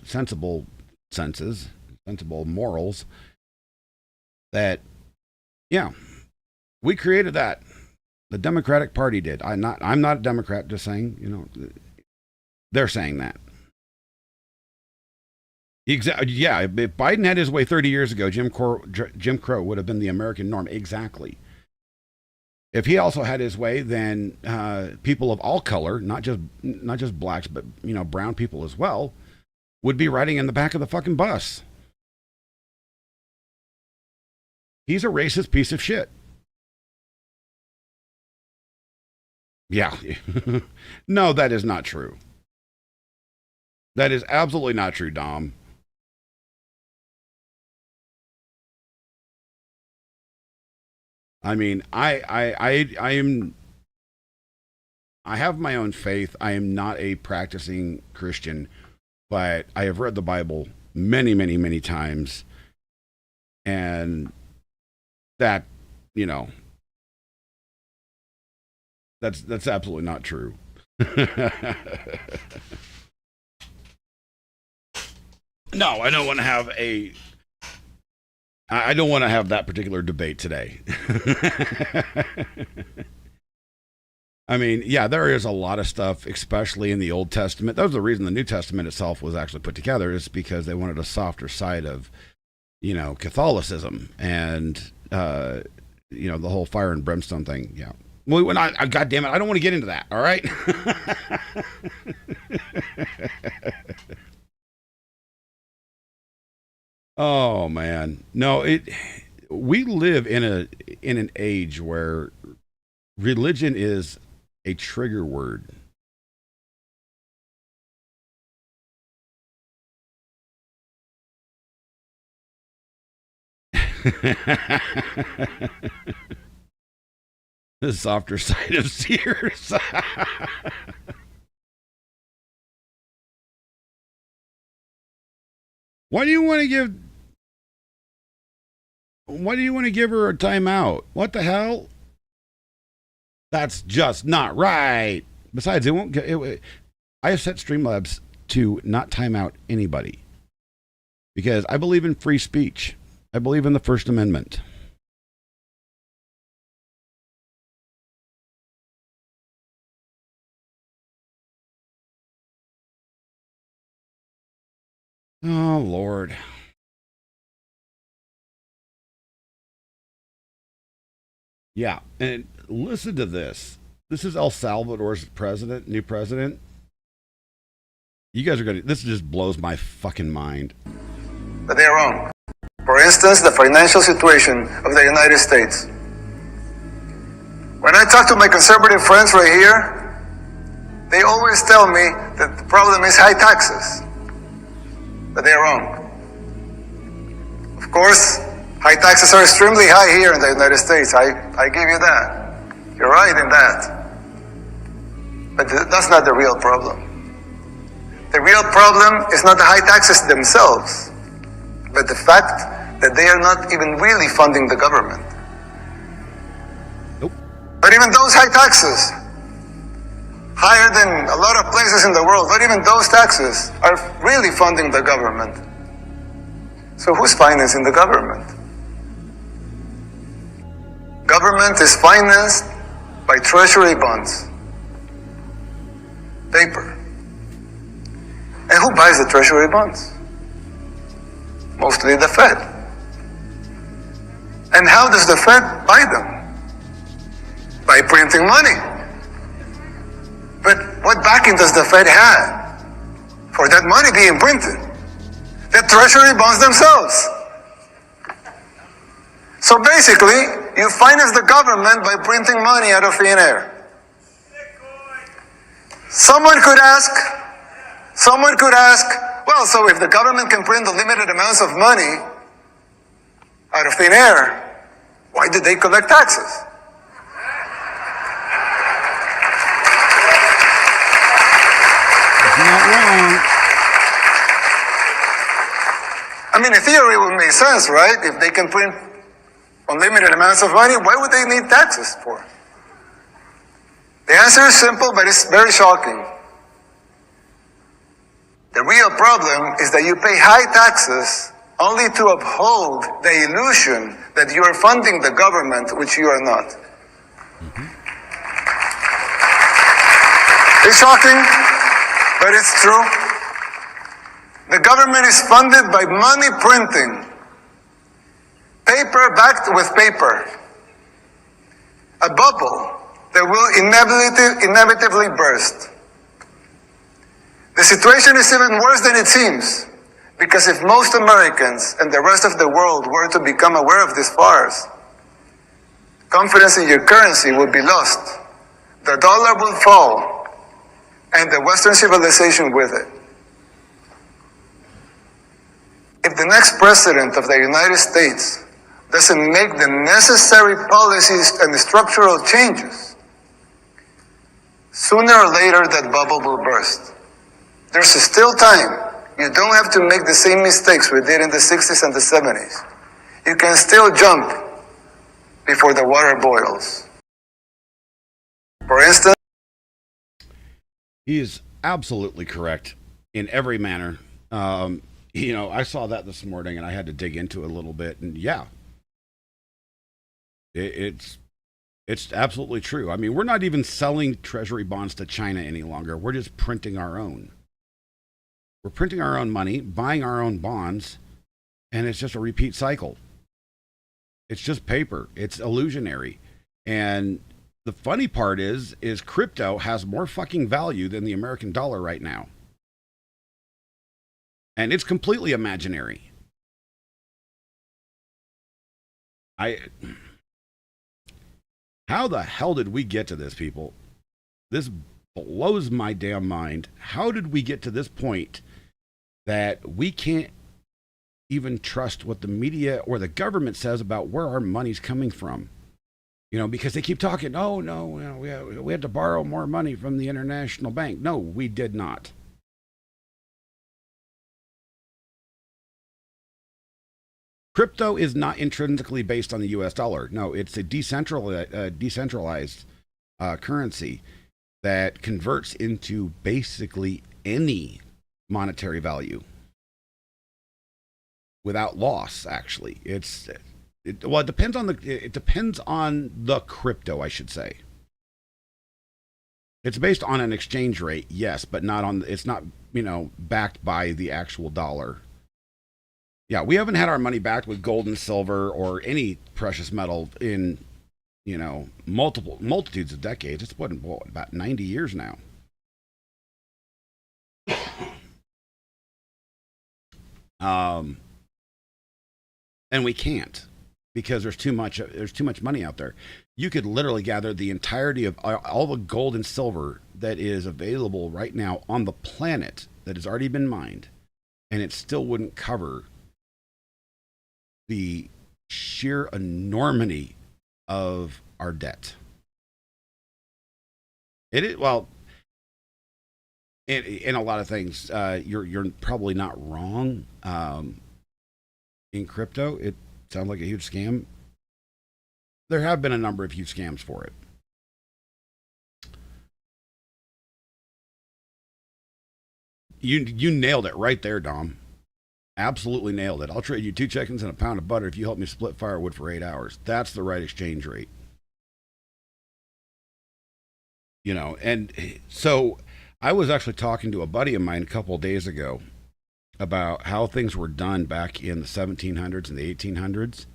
sensible senses, sensible morals, that, we created that. The Democratic Party did. I'm not a Democrat, just saying, they're saying that. Yeah, if Biden had his way 30 years ago, Jim Crow would have been the American norm. Exactly. If he also had his way, then people of all color, not just blacks, but brown people as well, would be riding in the back of the fucking bus. He's a racist piece of shit. Yeah. No, that is not true. That is absolutely not true, Dom. I mean, I have my own faith. I am not a practicing Christian, but I have read the Bible many, many, many times. And that, that's absolutely not true. No, I don't want to have that particular debate today. I mean, yeah, there is a lot of stuff, especially in the Old Testament. That was the reason the New Testament itself was actually put together, is because they wanted a softer side of, Catholicism and, the whole fire and brimstone thing. Yeah. Well, God damn it, I don't want to get into that. All right. Oh man, no, we live in an age where religion is a trigger word. The softer side of Sears. Why do you want to give Why do you want to give her a timeout? What the hell? That's just not right. Besides, it won't. I have set Streamlabs to not time out anybody because I believe in free speech. I believe in the First Amendment. Oh, Lord. Yeah, and listen to this. This is El Salvador's president, new president. You guys are going to, this just blows my fucking mind. But they're wrong. For instance, the financial situation of the United States. When I talk to my conservative friends right here, they always tell me that the problem is high taxes. But they're wrong. Of course, high taxes are extremely high here in the United States. I give you that. You're right in that. But that's not the real problem. The real problem is not the high taxes themselves, but the fact that they are not even really funding the government. Nope. But even those high taxes, higher than a lot of places in the world, but even those taxes are really funding the government. So who's financing the government? Government is financed by treasury bonds, paper. And who buys the treasury bonds? Mostly the Fed. And how does the Fed buy them? By printing money. But what backing does the Fed have for that money being printed? The treasury bonds themselves. So basically, you finance the government by printing money out of thin air. Someone could ask, well, so if the government can print unlimited amounts of money out of thin air, why did they collect taxes? That's not wrong. I mean, in theory, it would make sense, right? If they can print unlimited amounts of money, why would they need taxes for? The answer is simple, but it's very shocking. The real problem is that you pay high taxes only to uphold the illusion that you are funding the government, which you are not. It's shocking, but it's true. The government is funded by money printing, paper backed with paper, a bubble that will inevitably burst. The situation is even worse than it seems, because if most Americans and the rest of the world were to become aware of this farce, confidence in your currency would be lost, the dollar will fall, and the Western civilization with it. If the next president of the United States doesn't make the necessary policies and structural changes, sooner or later that bubble will burst. There's still time. You don't have to make the same mistakes we did in the 60s and the 70s. You can still jump before the water boils. For instance, he is absolutely correct in every manner. I saw that this morning and I had to dig into it a little bit. And yeah, it's absolutely true. I mean, we're not even selling treasury bonds to China any longer. We're just printing our own. We're printing our own money, buying our own bonds, and it's just a repeat cycle. It's just paper. It's illusionary. And the funny part is crypto has more fucking value than the American dollar right now. And it's completely imaginary. How the hell did we get to this, people? This blows my damn mind. How did we get to this point that we can't even trust what the media or the government says about where our money's coming from? Because they keep talking, oh, no, we had to borrow more money from the international bank. No, we did not. Crypto is not intrinsically based on the U.S. dollar. No, it's a decentralized currency that converts into basically any monetary value without loss. Actually, it depends on the crypto, I should say. It's based on an exchange rate, yes, but not on. It's not, backed by the actual dollar. Yeah, we haven't had our money backed with gold and silver or any precious metal in, multitudes of decades. It's about 90 years now. And we can't, because there's too much money out there. You could literally gather the entirety of all the gold and silver that is available right now on the planet that has already been mined, and it still wouldn't cover the sheer enormity of our debt. It is, well, in a lot of things, you're probably not wrong. In crypto, it sounds like a huge scam. There have been a number of huge scams for it. You nailed it right there, Dom. Absolutely nailed it. I'll trade you 2 chickens and a pound of butter if you help me split firewood for 8 hours. That's the right exchange rate. And so I was actually talking to a buddy of mine a couple of days ago about how things were done back in the 1700s and the 1800s.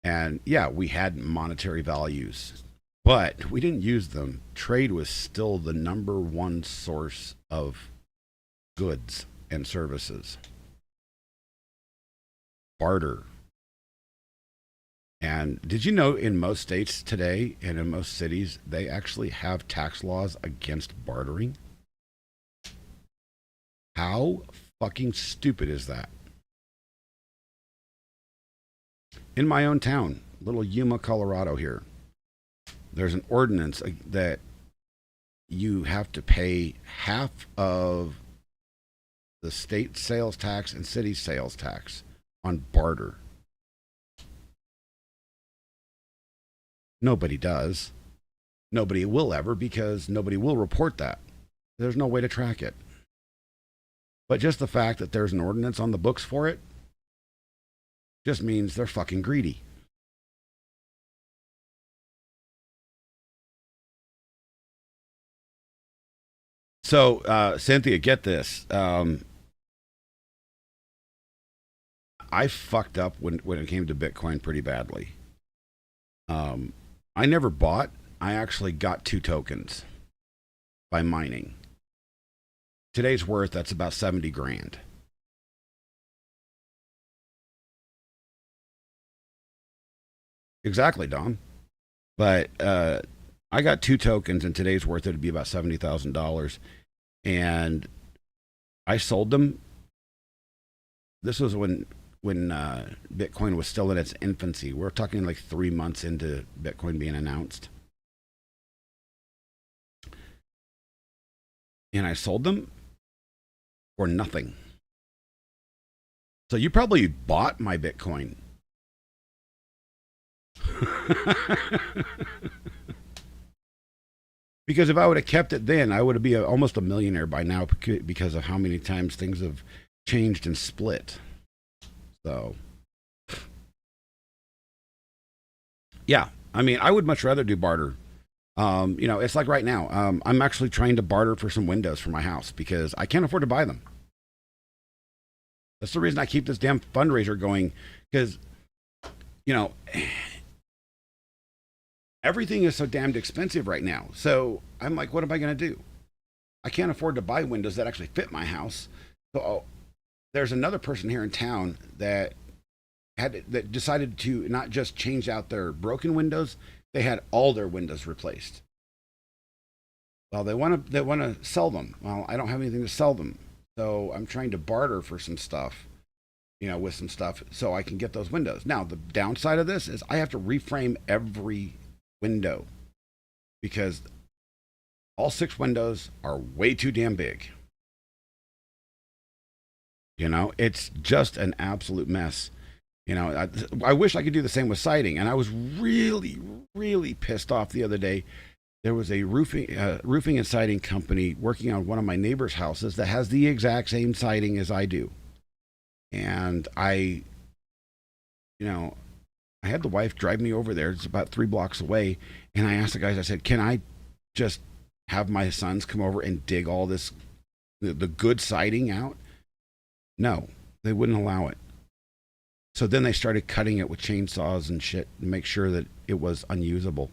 And yeah, we had monetary values, but we didn't use them. Trade was still the number one source of goods and services. Barter. And did you know in most states today and in most cities, they actually have tax laws against bartering? How fucking stupid is that? In my own town, little Yuma, Colorado here, there's an ordinance that you have to pay half of the state sales tax and city sales tax on barter. Nobody does. Nobody will ever, because nobody will report that. There's no way to track it. But just the fact that there's an ordinance on the books for it just means they're fucking greedy. So, Cynthia, get this. I fucked up when it came to Bitcoin pretty badly. I never bought. I actually got 2 tokens by mining. Today's worth, that's about 70 grand. Exactly, Dom. But I got 2 tokens, and today's worth it would be about $70,000. And I sold them. This was when Bitcoin was still in its infancy. We're talking like 3 months into Bitcoin being announced. And I sold them for nothing. So you probably bought my Bitcoin. Because if I would have kept it then, I would be almost a millionaire by now, because of how many times things have changed and split. So, yeah, I mean, I would much rather do barter. It's like right now, I'm actually trying to barter for some windows for my house because I can't afford to buy them. That's the reason I keep this damn fundraiser going, because, everything is so damned expensive right now. So I'm like, what am I going to do? I can't afford to buy windows that actually fit my house. So there's another person here in town that decided to not just change out their broken windows, they had all their windows replaced. Well, they want to sell them. Well, I don't have anything to sell them, so I'm trying to barter for some stuff, with some stuff, so I can get those windows. Now, the downside of this is I have to reframe every window because all 6 windows are way too damn big. It's just an absolute mess. You know, I wish I could do the same with siding. And I was really, really pissed off the other day. There was a roofing and siding company working on one of my neighbor's houses that has the exact same siding as I do. And I had the wife drive me over there. It's about 3 blocks away. And I asked the guys, I said, can I just have my sons come over and dig all this, the good siding out? No, they wouldn't allow it. So then they started cutting it with chainsaws and shit to make sure that it was unusable.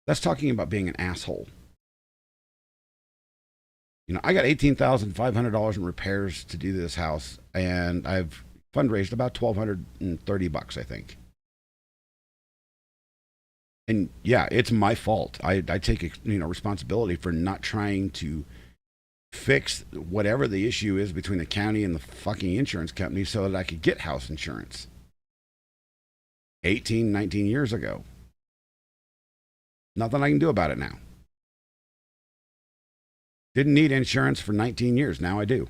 That's talking about being an asshole. You know, I got $18,500 in repairs to do this house, and I've fundraised about $1,230, I think. And yeah, it's my fault. I take responsibility for not trying to fix whatever the issue is between the county and the fucking insurance company so that I could get house insurance 18, 19 years ago. Nothing I can do about it now. Didn't need insurance for 19 years. Now I do.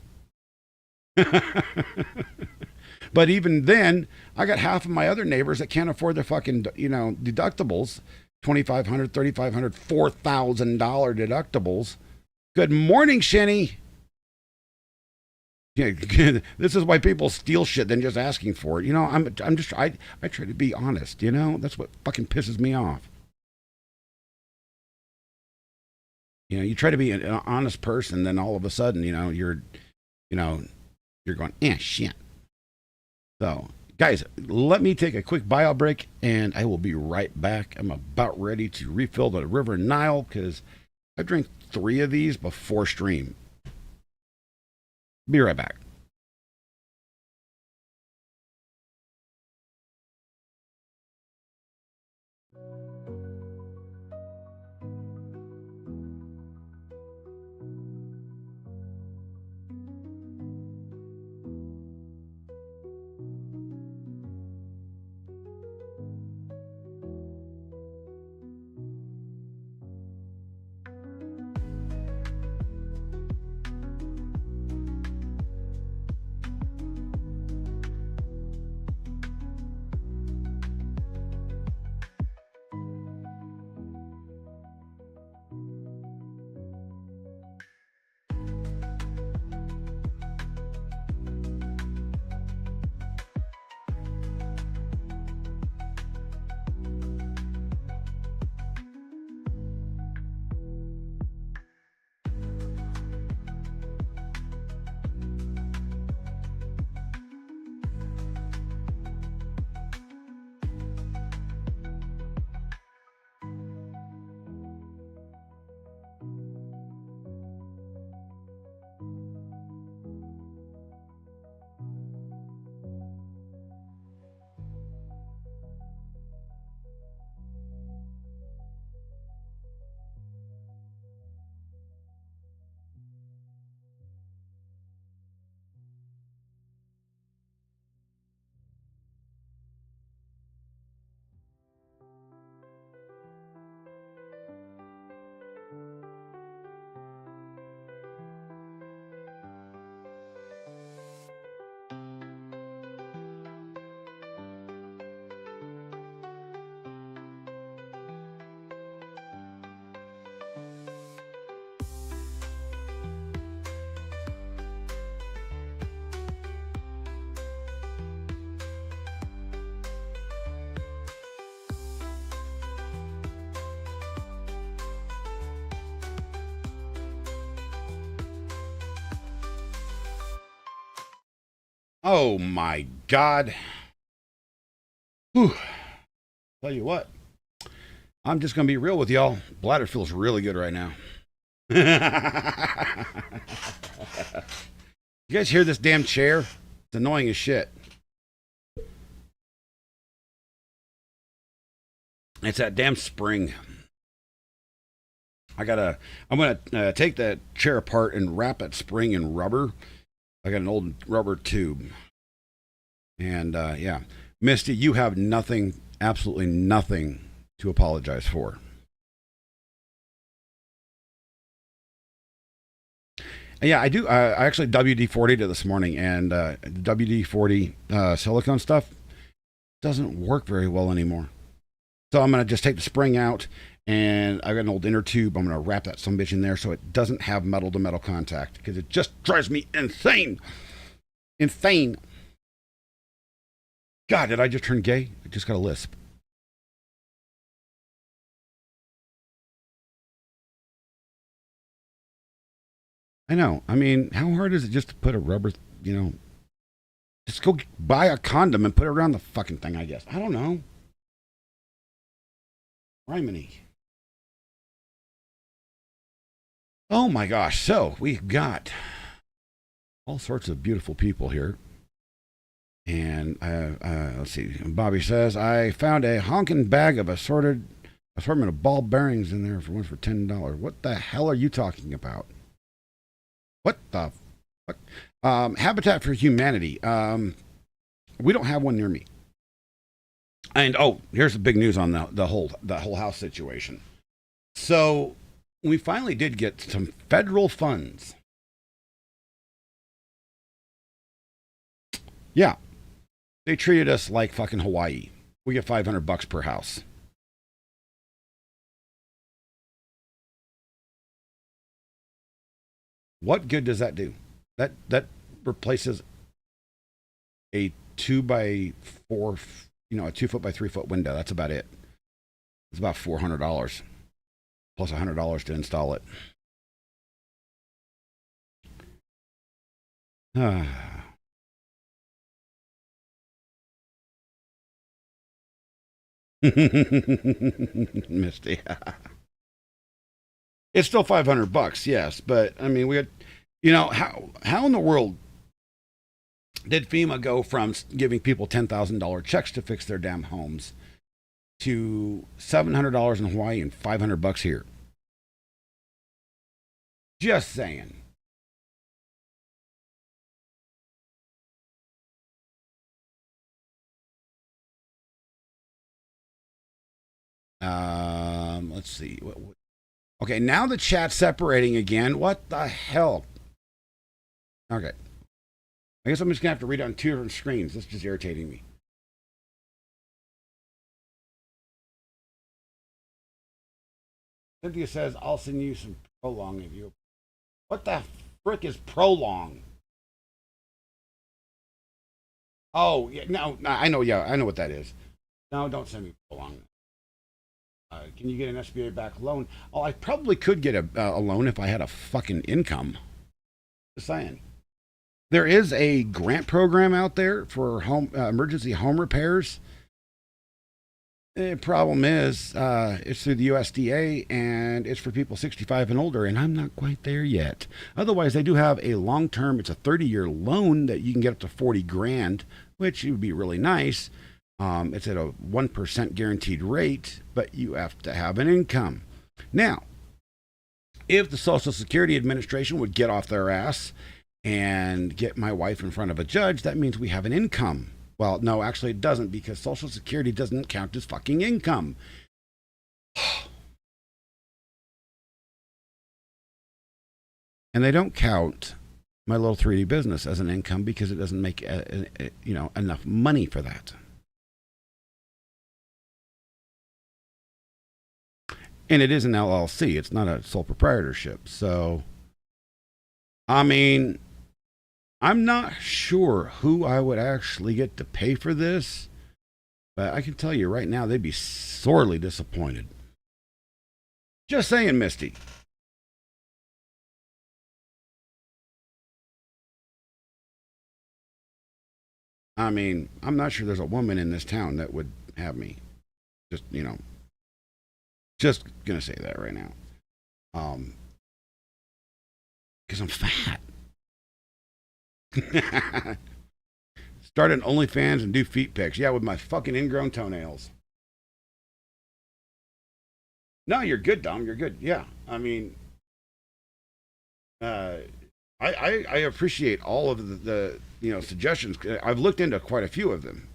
But even then, I got half of my other neighbors that can't afford their fucking, deductibles. $2,500, $3,500, $4,000 deductibles. Good morning, Shenny. Yeah, this is why people steal shit than just asking for it. I try to be honest, That's what fucking pisses me off. You try to be an honest person, then all of a sudden, you're going, shit. So, guys, let me take a quick bio break, and I will be right back. I'm about ready to refill the River Nile because I drank 3 of these before stream. Be right back. Oh my God. Whew. Tell you what, I'm just going to be real with y'all. Bladder feels really good right now. You guys hear this damn chair? It's annoying as shit. It's that damn spring. I'm going to take that chair apart and wrap that spring in rubber. I got an old rubber tube. And yeah, Misty, you have nothing, absolutely nothing to apologize for. Yeah, I do. I actually WD-40'd it this morning, and the WD-40 silicone stuff doesn't work very well anymore. So I'm going to just take the spring out, and I've got an old inner tube. I'm going to wrap that sumbitch in there so it doesn't have metal-to-metal contact, because it just drives me insane. Insane. God, did I just turn gay? I just got a lisp. I know. I mean, how hard is it just to put a rubber, just go buy a condom and put it around the fucking thing, I guess. I don't know. Rimini. Oh my gosh. So we've got all sorts of beautiful people here. And let's see. Bobby says, I found a honking bag of assortment of ball bearings in there for one for $10. What the hell are you talking about? What the fuck? Habitat for Humanity. We don't have one near me. And here's the big news on the whole house situation. So we finally did get some federal funds. Yeah. They treated us like fucking Hawaii. We get $500 per house. What good does that do? That replaces a 2x4, a 2 foot by 3 foot window. That's about it. It's about $400 plus $100 to install it. Misty. It's still $500, yes, but I mean, we had, how in the world did FEMA go from giving people $10,000 checks to fix their damn homes to $700 in Hawaii and $500 here? Just saying. Let's see. Okay, now the chat's separating again. What the hell? Okay. I guess I'm just going to have to read on two different screens. This is just irritating me. Cynthia says, I'll send you some prolong if you... What the frick is prolong? Oh, yeah, no, I know what that is. No, don't send me prolong. Can you get an SBA backed loan? Oh, I probably could get a loan if I had a fucking income. Just saying. There is a grant program out there for emergency home repairs. The problem is, it's through the USDA and it's for people 65 and older, and I'm not quite there yet. Otherwise, they do have a long-term, it's a 30-year loan that you can get up to 40 grand, which would be really nice. It's at a 1% guaranteed rate, but you have to have an income. Now, if the Social Security Administration would get off their ass and get my wife in front of a judge, that means we have an income. Well, no, actually it doesn't, because Social Security doesn't count as fucking income. And they don't count my little 3D business as an income because it doesn't make enough money for that. And it is an LLC. It's not a sole proprietorship. So, I mean, I'm not sure who I would actually get to pay for this, but I can tell you right now, they'd be sorely disappointed. Just saying, Misty. I mean, I'm not sure there's a woman in this town that would have me. Just, just gonna say that right now. Because I'm fat. Start an OnlyFans and do feet pics. Yeah, with my fucking ingrown toenails. No, you're good, Dom. You're good. Yeah. I mean, I appreciate all of the suggestions. I've looked into quite a few of them.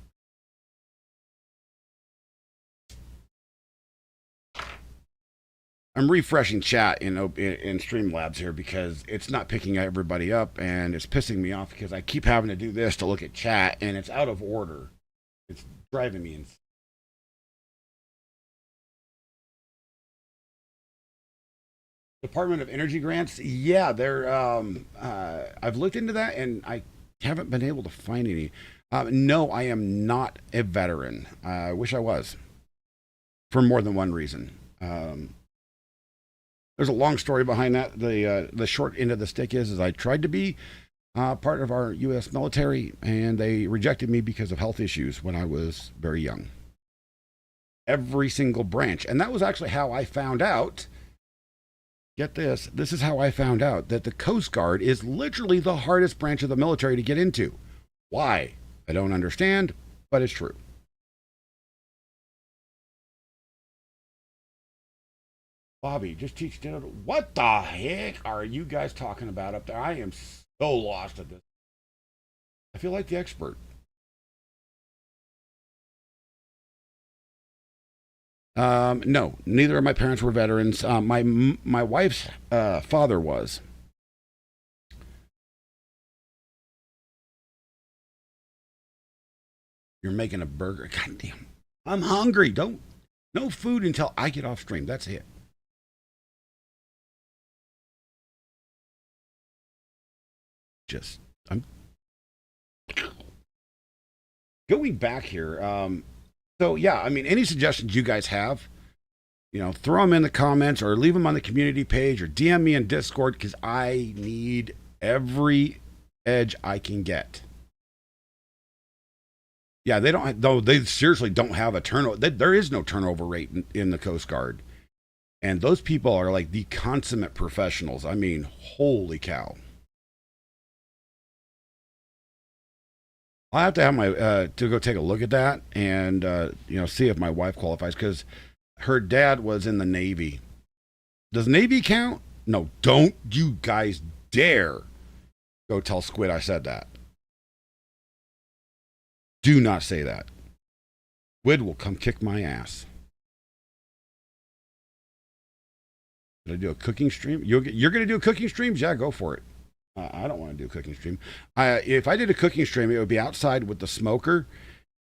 I'm refreshing chat in Streamlabs here because it's not picking everybody up, and it's pissing me off because I keep having to do this to look at chat, and it's out of order. It's driving me insane. Department of Energy grants, yeah, they're. I've looked into that, and I haven't been able to find any. No, I am not a veteran. I wish I was, for more than one reason. There's a long story behind that. The short end of the stick is I tried to be part of our U.S. military, and they rejected me because of health issues when I was very young. Every single branch. And that was actually how I found out, get this, this is how I found out that the Coast Guard is literally the hardest branch of the military to get into. Why? I don't understand, but it's true. Bobby, just teach dinner. What the heck are you guys talking about up there? I am so lost at this. I feel like the expert. No, neither of my parents were veterans. My wife's father was. You're making a burger. God damn. I'm hungry. No food until I get off stream. That's it. I'm going back here. So yeah, I mean, any suggestions you guys have, throw them in the comments or leave them on the community page or DM me in Discord, because I need every edge I can get. Yeah, they seriously don't have a turnover. There is no turnover rate in the Coast Guard. And those people are like the consummate professionals. I mean, holy cow. I'll have to have my to go take a look at that and see if my wife qualifies, because her dad was in the Navy. Does Navy count? No, don't you guys dare go tell Squid I said that. Do not say that. Squid will come kick my ass. Did I do a cooking stream? You're going to do a cooking stream? Yeah, go for it. I don't want to do a cooking stream. If I did a cooking stream, it would be outside with the smoker,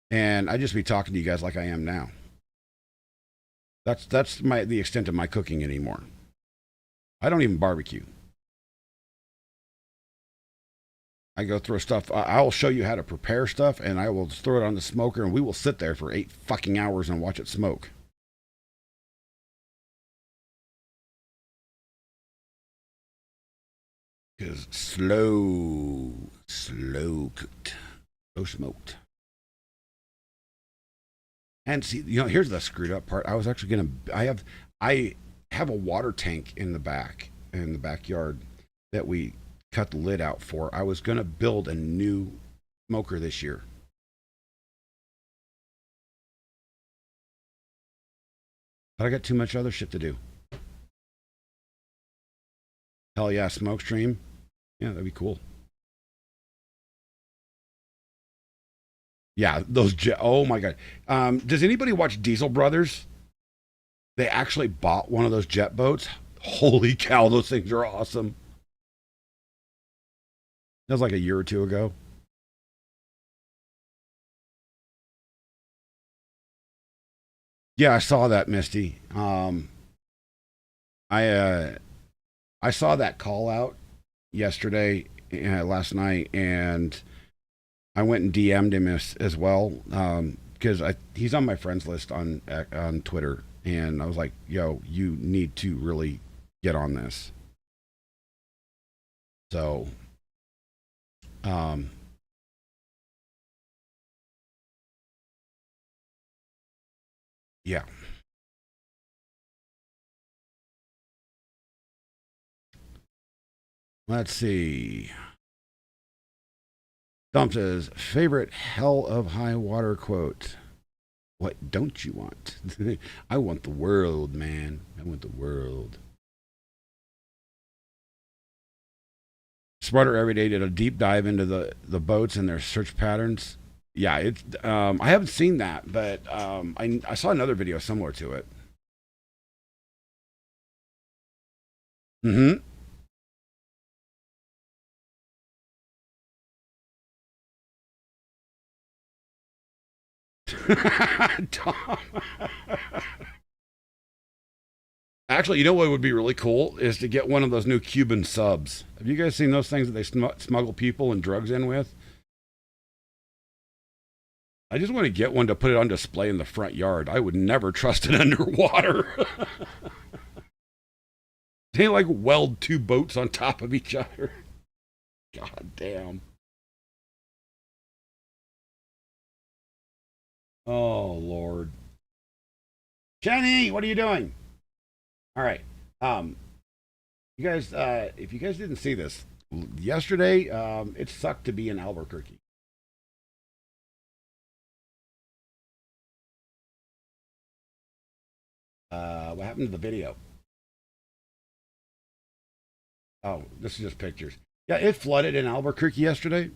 and I'd just be talking to you guys like I am now. That's the extent of my cooking anymore. I don't even barbecue. I go through stuff. I'll show you how to prepare stuff, and I will just throw it on the smoker, and we will sit there for 8 fucking hours and watch it smoke. Because slow cooked, slow smoked. And see, here's the screwed up part. I was actually I have a water tank in the backyard that we cut the lid out for. I was gonna build a new smoker this year. But I got too much other shit to do. Hell yeah, smoke stream. Yeah, that'd be cool. Yeah, those oh my god. Does anybody watch Diesel Brothers? They actually bought one of those jet boats. Holy cow, those things are awesome. That was like a year or two ago. Yeah, I saw that, Misty. I saw that call out yesterday, last night, and I went and DM'd him as well, because he's on my friends list on Twitter, and I was like, yo, you need to really get on this. So, yeah. Let's see. Thump says, favorite hell of high water quote. What don't you want? I want the world, man. I want the world. Smarter Every Day did a deep dive into the boats and their search patterns. Yeah, it's I haven't seen that, but I saw another video similar to it. Mm-hmm. Tom. Actually, you know what would be really cool is to get one of those new Cuban subs. Have you guys seen those things that they smuggle people and drugs in with? I just want to get one to put it on display in the front yard. I would never trust it underwater. They like weld two boats on top of each other. God damn. Oh, Lord. Jenny, what are you doing? All right. You guys, if you guys didn't see this, yesterday, it sucked to be in Albuquerque. What happened to the video? Oh, this is just pictures. Yeah, it flooded in Albuquerque yesterday.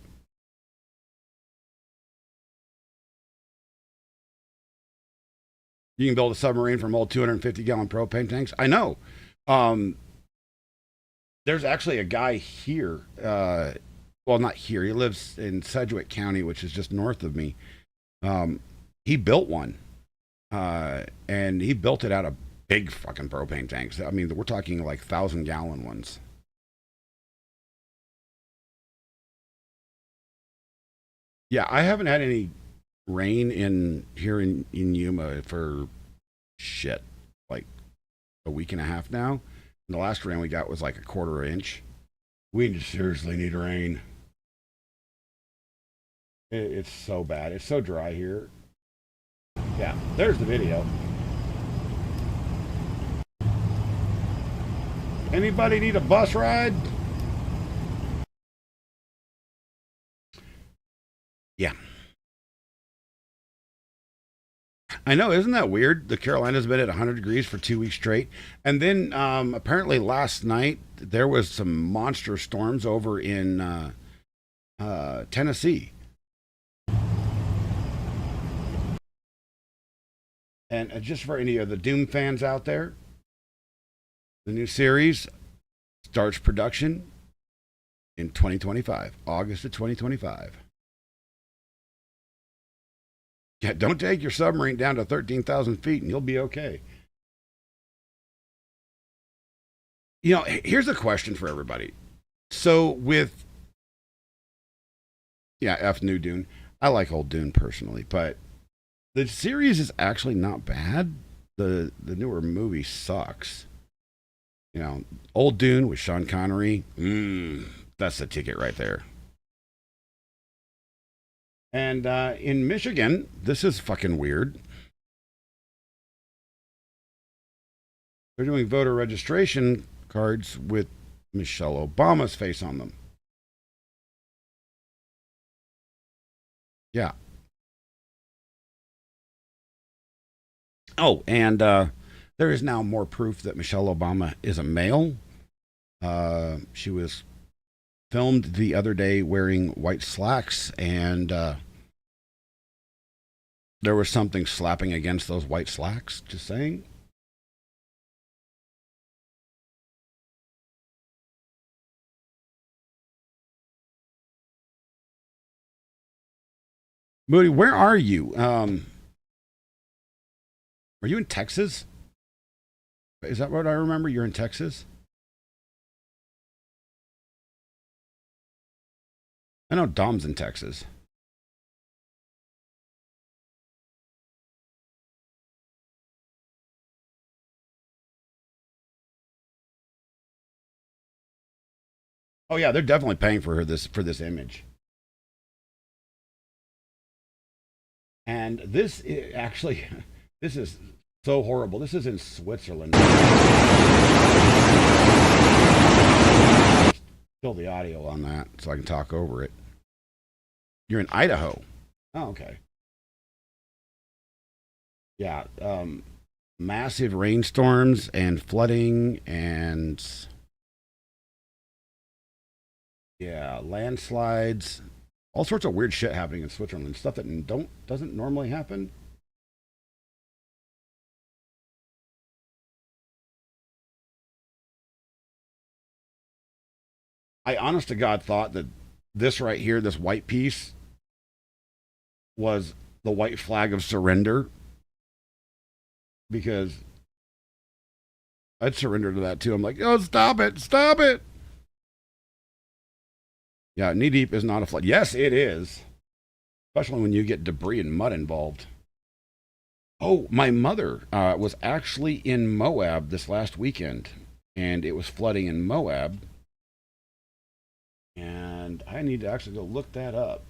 You can build a submarine from old 250-gallon propane tanks. I know. There's actually a guy here. Well, not here. He lives in Sedgwick County, which is just north of me. He built one. And he built it out of big fucking propane tanks. I mean, we're talking like 1,000-gallon ones. Yeah, I haven't had any rain here in Yuma for shit, like a week and a half now. And the last rain we got was like a quarter inch. We seriously need rain. It's so bad. It's so dry here. Yeah, there's the video. Anybody need a bus ride? Yeah. I know, isn't that weird? The Carolinas been at 100 degrees for 2 weeks straight. And then apparently last night there was some monster storms over in Tennessee. And just for any of the Doom fans out there, the new series starts production in 2025, August of 2025. Yeah, don't take your submarine down to 13,000 feet and you'll be okay. You know, here's a question for everybody. So with, yeah, F New Dune. I like old Dune personally, but the series is actually not bad. The newer movie sucks. You know, old Dune with Sean Connery, that's the ticket right there. And in Michigan, this is fucking weird. They're doing voter registration cards with Michelle Obama's face on them. Yeah. Oh, and there is now more proof that Michelle Obama is a male. She was filmed the other day wearing white slacks, and there was something slapping against those white slacks. Just saying. Moody, where are you? Are you in Texas? Is that what I remember? You're in Texas? I know Dom's in Texas. Oh yeah, they're definitely paying for this image. And this actually, this is so horrible. This is in Switzerland. Kill the audio on that so I can talk over it. You're in Idaho. Oh, okay. Yeah, massive rainstorms and flooding and yeah, landslides, all sorts of weird shit happening in Switzerland. Stuff that doesn't normally happen. I honest to God thought that this right here, this white piece, was the white flag of surrender, because I'd surrender to that too. I'm like, oh, stop it, stop it. Yeah, knee deep is not a flood. Yes, it is, especially when you get debris and mud involved. Oh, my mother was actually in Moab this last weekend, and it was flooding in Moab. And I need to actually go look that up.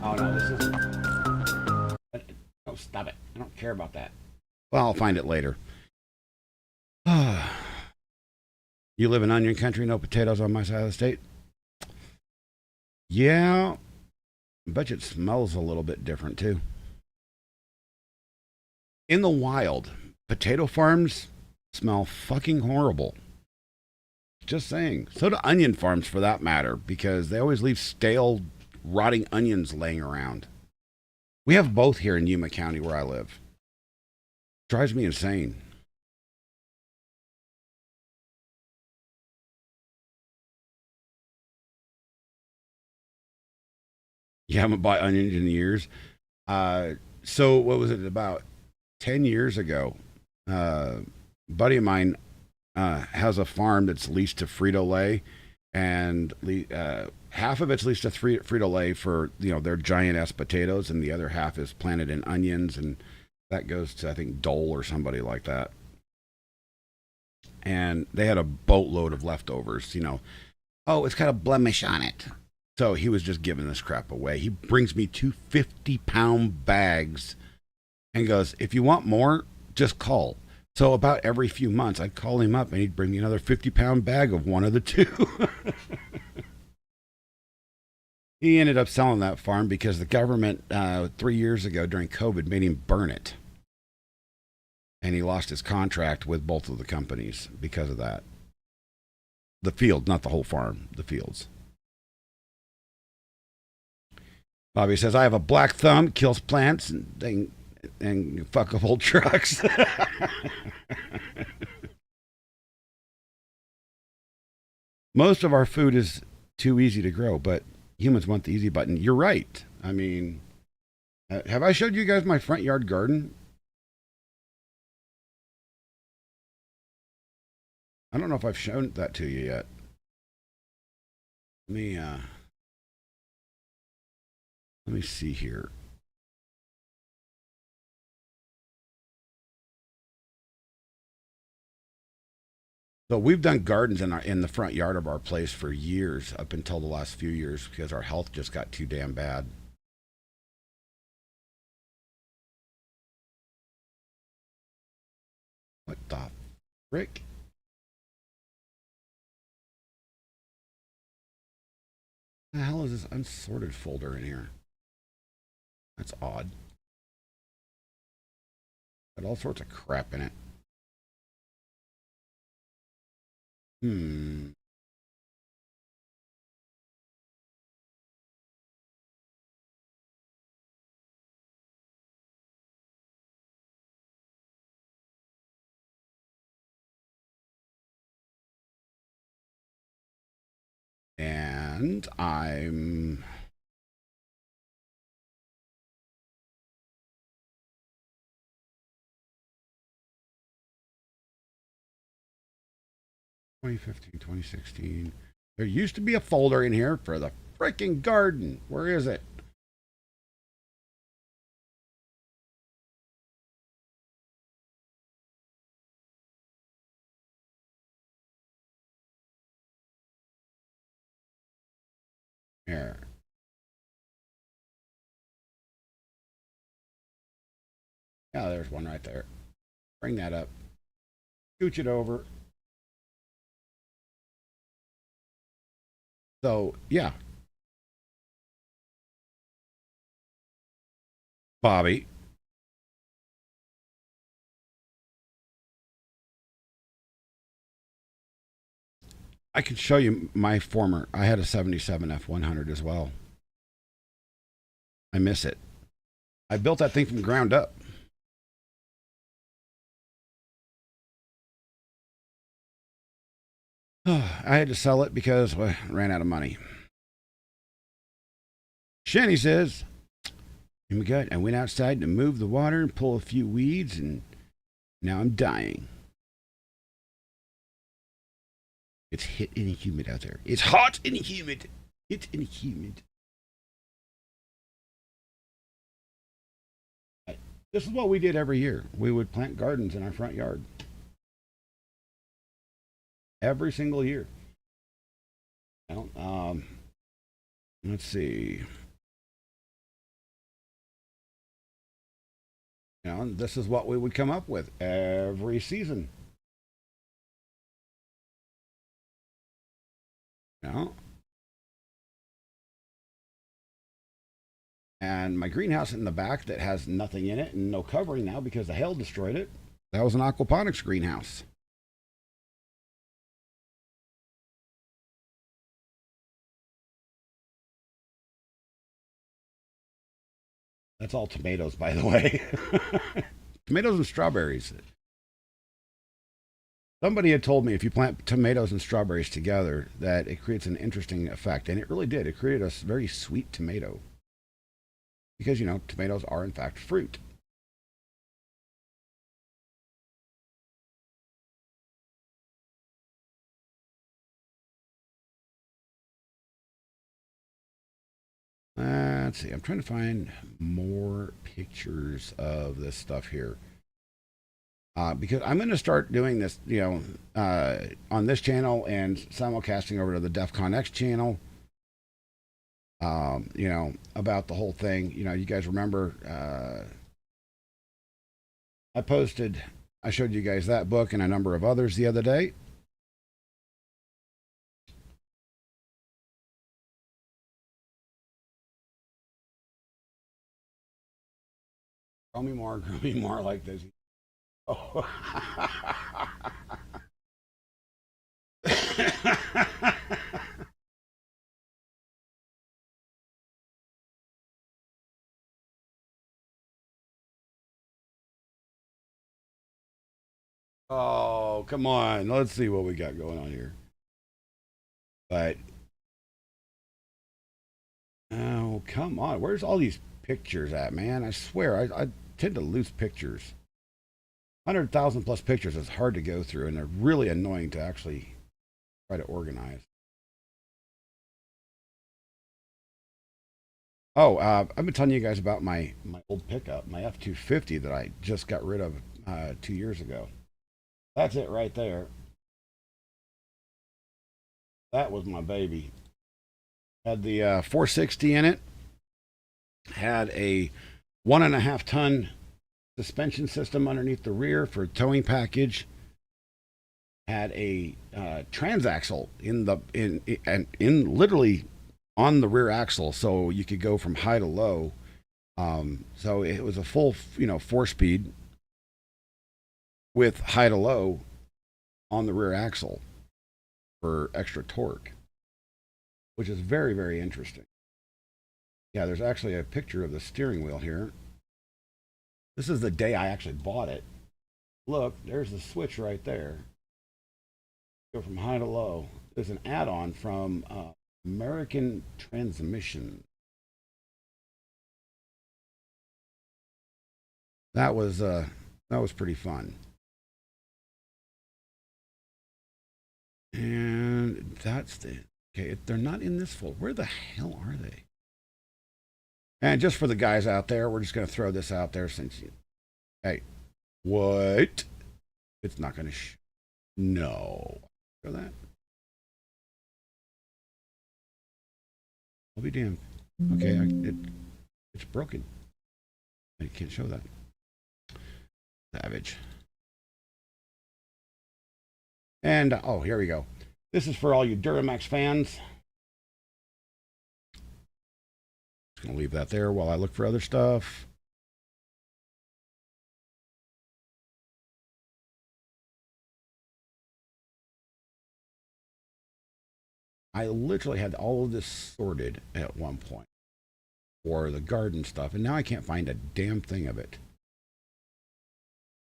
Oh, no, this is... Oh, stop it. I don't care about that. Well, I'll find it later. You live in onion country, no potatoes on my side of the state? Yeah. I bet you it smells a little bit different, too. In the wild, potato farms smell fucking horrible. Just saying. So do onion farms, for that matter, because they always leave stale, rotting onions laying around. We have both here in Yuma County where I live. Drives me insane. You haven't bought onions in years. So what was it, about 10 years ago? Buddy of mine has a farm that's leased to Frito-Lay, and half of it's leased to Frito-Lay for, you know, their giant ass potatoes, and the other half is planted in onions, and that goes to, I think, Dole or somebody like that. And they had a boatload of leftovers, you know. Oh, it's got a blemish on it. So he was just giving this crap away. He brings me 2 50-pound bags and goes, if you want more, just call. So about every few months, I'd call him up and he'd bring me another 50-pound bag of one of the two. He ended up selling that farm because the government 3 years ago during COVID made him burn it. And he lost his contract with both of the companies because of that. The field, not the whole farm, the fields. Bobby says, I have a black thumb, kills plants, and fuck up old trucks. Most of our food is too easy to grow, but humans want the easy button. You're right. I mean, have I showed you guys my front yard garden? I don't know if I've shown that to you yet. Let me see here. So we've done gardens in the front yard of our place for years, up until the last few years, because our health just got too damn bad. What the frick? The hell is this unsorted folder in here? That's odd. Got all sorts of crap in it. Hmm. And I'm... (2015, 2016). There used to be a folder in here for the freaking garden. Where is it? Here. Yeah, there's one right there. Bring that up. Scooch it over. So, yeah. Bobby, I could show you my former. I had a 77 F100 as well. I miss it. I built that thing from ground up. I had to sell it because I ran out of money. Shanny says, oh my God, I went outside to move the water and pull a few weeds, and now I'm dying. It's hot and humid out there. It's hot and humid. It's and humid. This is what we did every year. We would plant gardens in our front yard. Every single year. Well, let's see. This is what we would come up with every season. And my greenhouse in the back that has nothing in it and no covering now because the hail destroyed it. That was an aquaponics greenhouse. That's all tomatoes, by the way. Tomatoes and strawberries. Somebody had told me if you plant tomatoes and strawberries together that it creates an interesting effect. And it really did. It created a very sweet tomato. Because, tomatoes are in fact fruit. Let's see. I'm trying to find more pictures of this stuff here. Because I'm going to start doing this, on this channel and simulcasting over to the DEF CON X channel. About the whole thing. You guys remember I showed you guys that book and a number of others the other day. Grow me more like this. Oh. Oh, come on. Let's see what we got going on here. But, oh, come on. Where's all these pictures at, man? I swear, I tend to lose pictures. 100,000 plus pictures is hard to go through, and they're really annoying to actually try to organize. Oh, I've been telling you guys about my old pickup, my F-250 that I just got rid of 2 years ago. That's it right there. That was my baby. Had the 460 in it. Had a 1.5 ton suspension system underneath the rear for towing package. Had a transaxle in literally on the rear axle, so you could go from high to low. So it was a full 4-speed with high to low on the rear axle for extra torque, which is very, very interesting. Yeah, there's actually a picture of the steering wheel here. This is the day I actually bought it. Look, there's the switch right there. Go from high to low. There's an add-on from American Transmission. That was pretty fun. And that's okay. They're not in this folder. Where the hell are they? And just for the guys out there, we're just going to throw this out there since hey, what? It's not going to no. Show that. I'll be damned. Okay, it's broken. I can't show that. Savage. And, oh, here we go. This is for all you Duramax fans. Just going to leave that there while I look for other stuff. I literally had all of this sorted at one point for the garden stuff, and now I can't find a damn thing of it,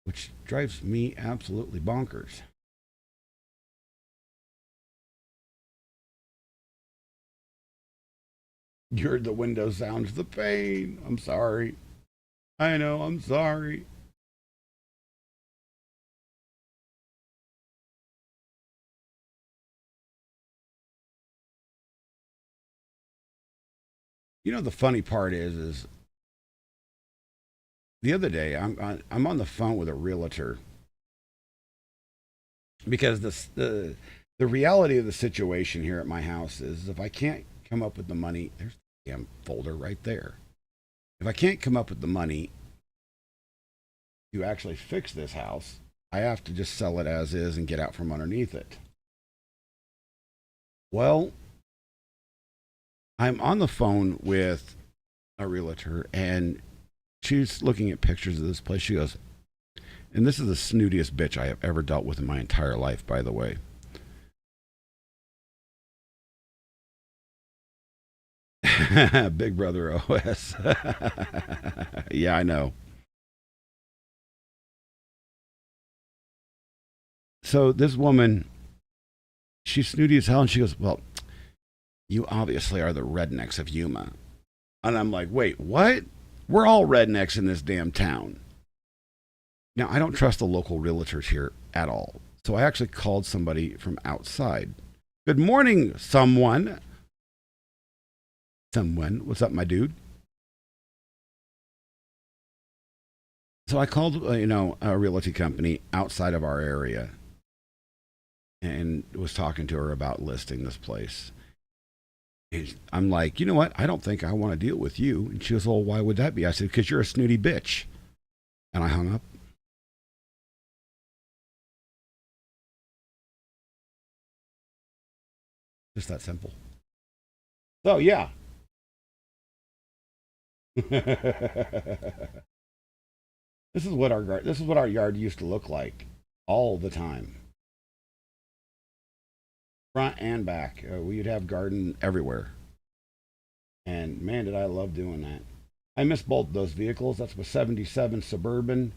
which drives me absolutely bonkers. You heard the window sounds, the pain. I'm sorry. I know, I'm sorry. You know, the funny part is the other day I'm on the phone with a realtor because the reality of the situation here at my house is if I can't come up with the money, there's the damn folder right there. If I can't come up with the money to actually fix this house, I have to just sell it as is and get out from underneath it. Well, I'm on the phone with a realtor and she's looking at pictures of this place. She goes, and this is the snootiest bitch I have ever dealt with in my entire life, by the way. Big Brother OS. Yeah, I know. So this woman, she's snooty as hell, and she goes, well, you obviously are the rednecks of Yuma. And I'm like, wait, what? We're all rednecks in this damn town. Now, I don't trust the local realtors here at all. So I actually called somebody from outside. Good morning, someone. Someone. What's up, my dude? So I called, a realty company outside of our area and was talking to her about listing this place. I'm like, you know what? I don't think I want to deal with you. And she goes, well, why would that be? I said, because you're a snooty bitch. And I hung up. Just that simple. So, yeah. This is what our yard used to look like all the time. Front and back. We'd have garden everywhere. And man, did I love doing that. I miss both those vehicles. That's my 77 Suburban,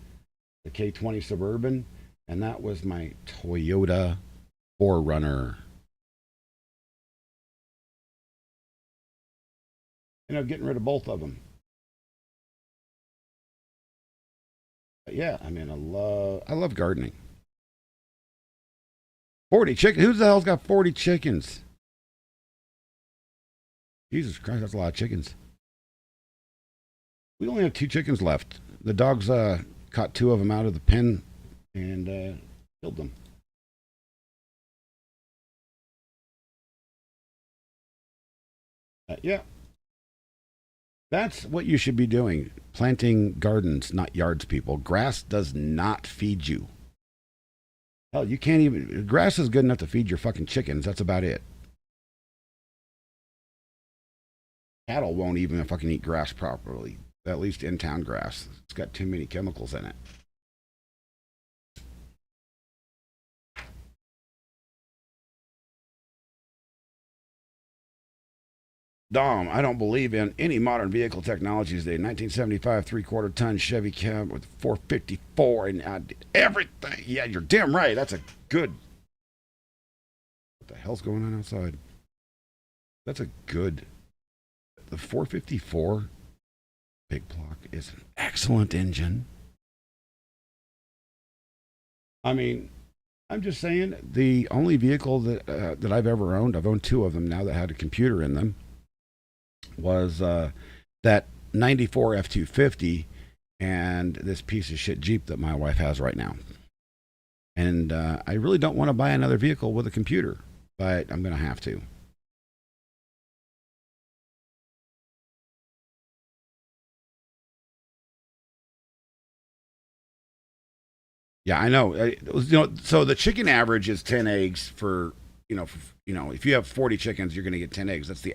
the K20 Suburban, and that was my Toyota 4Runner. Getting rid of both of them. But yeah, I mean, I love gardening. 40 chickens. Who the hell's got 40 chickens? Jesus Christ, that's a lot of chickens. We only have 2 chickens left. The dogs caught 2 of them out of the pen and killed them. Yeah. That's what you should be doing. Planting gardens, not yards, people. Grass does not feed you. Hell, you can't even... Grass is good enough to feed your fucking chickens. That's about it. Cattle won't even fucking eat grass properly. At least in-town grass. It's got too many chemicals in it. Dom, I don't believe in any modern vehicle technologies today. 1975 3/4 ton Chevy cab with 454 and everything. Yeah, you're damn right. That's a good. What the hell's going on outside? That's a good. The 454 big block is an excellent engine. I mean, I'm just saying the only vehicle that I've ever owned, I've owned 2 of them now that had a computer in them, was that 94 F-250 and this piece of shit Jeep that my wife has right now. And I really don't want to buy another vehicle with a computer, but I'm going to have to. Yeah, I know. So the chicken average is 10 eggs for, if you have 40 chickens, you're going to get 10 eggs. That's the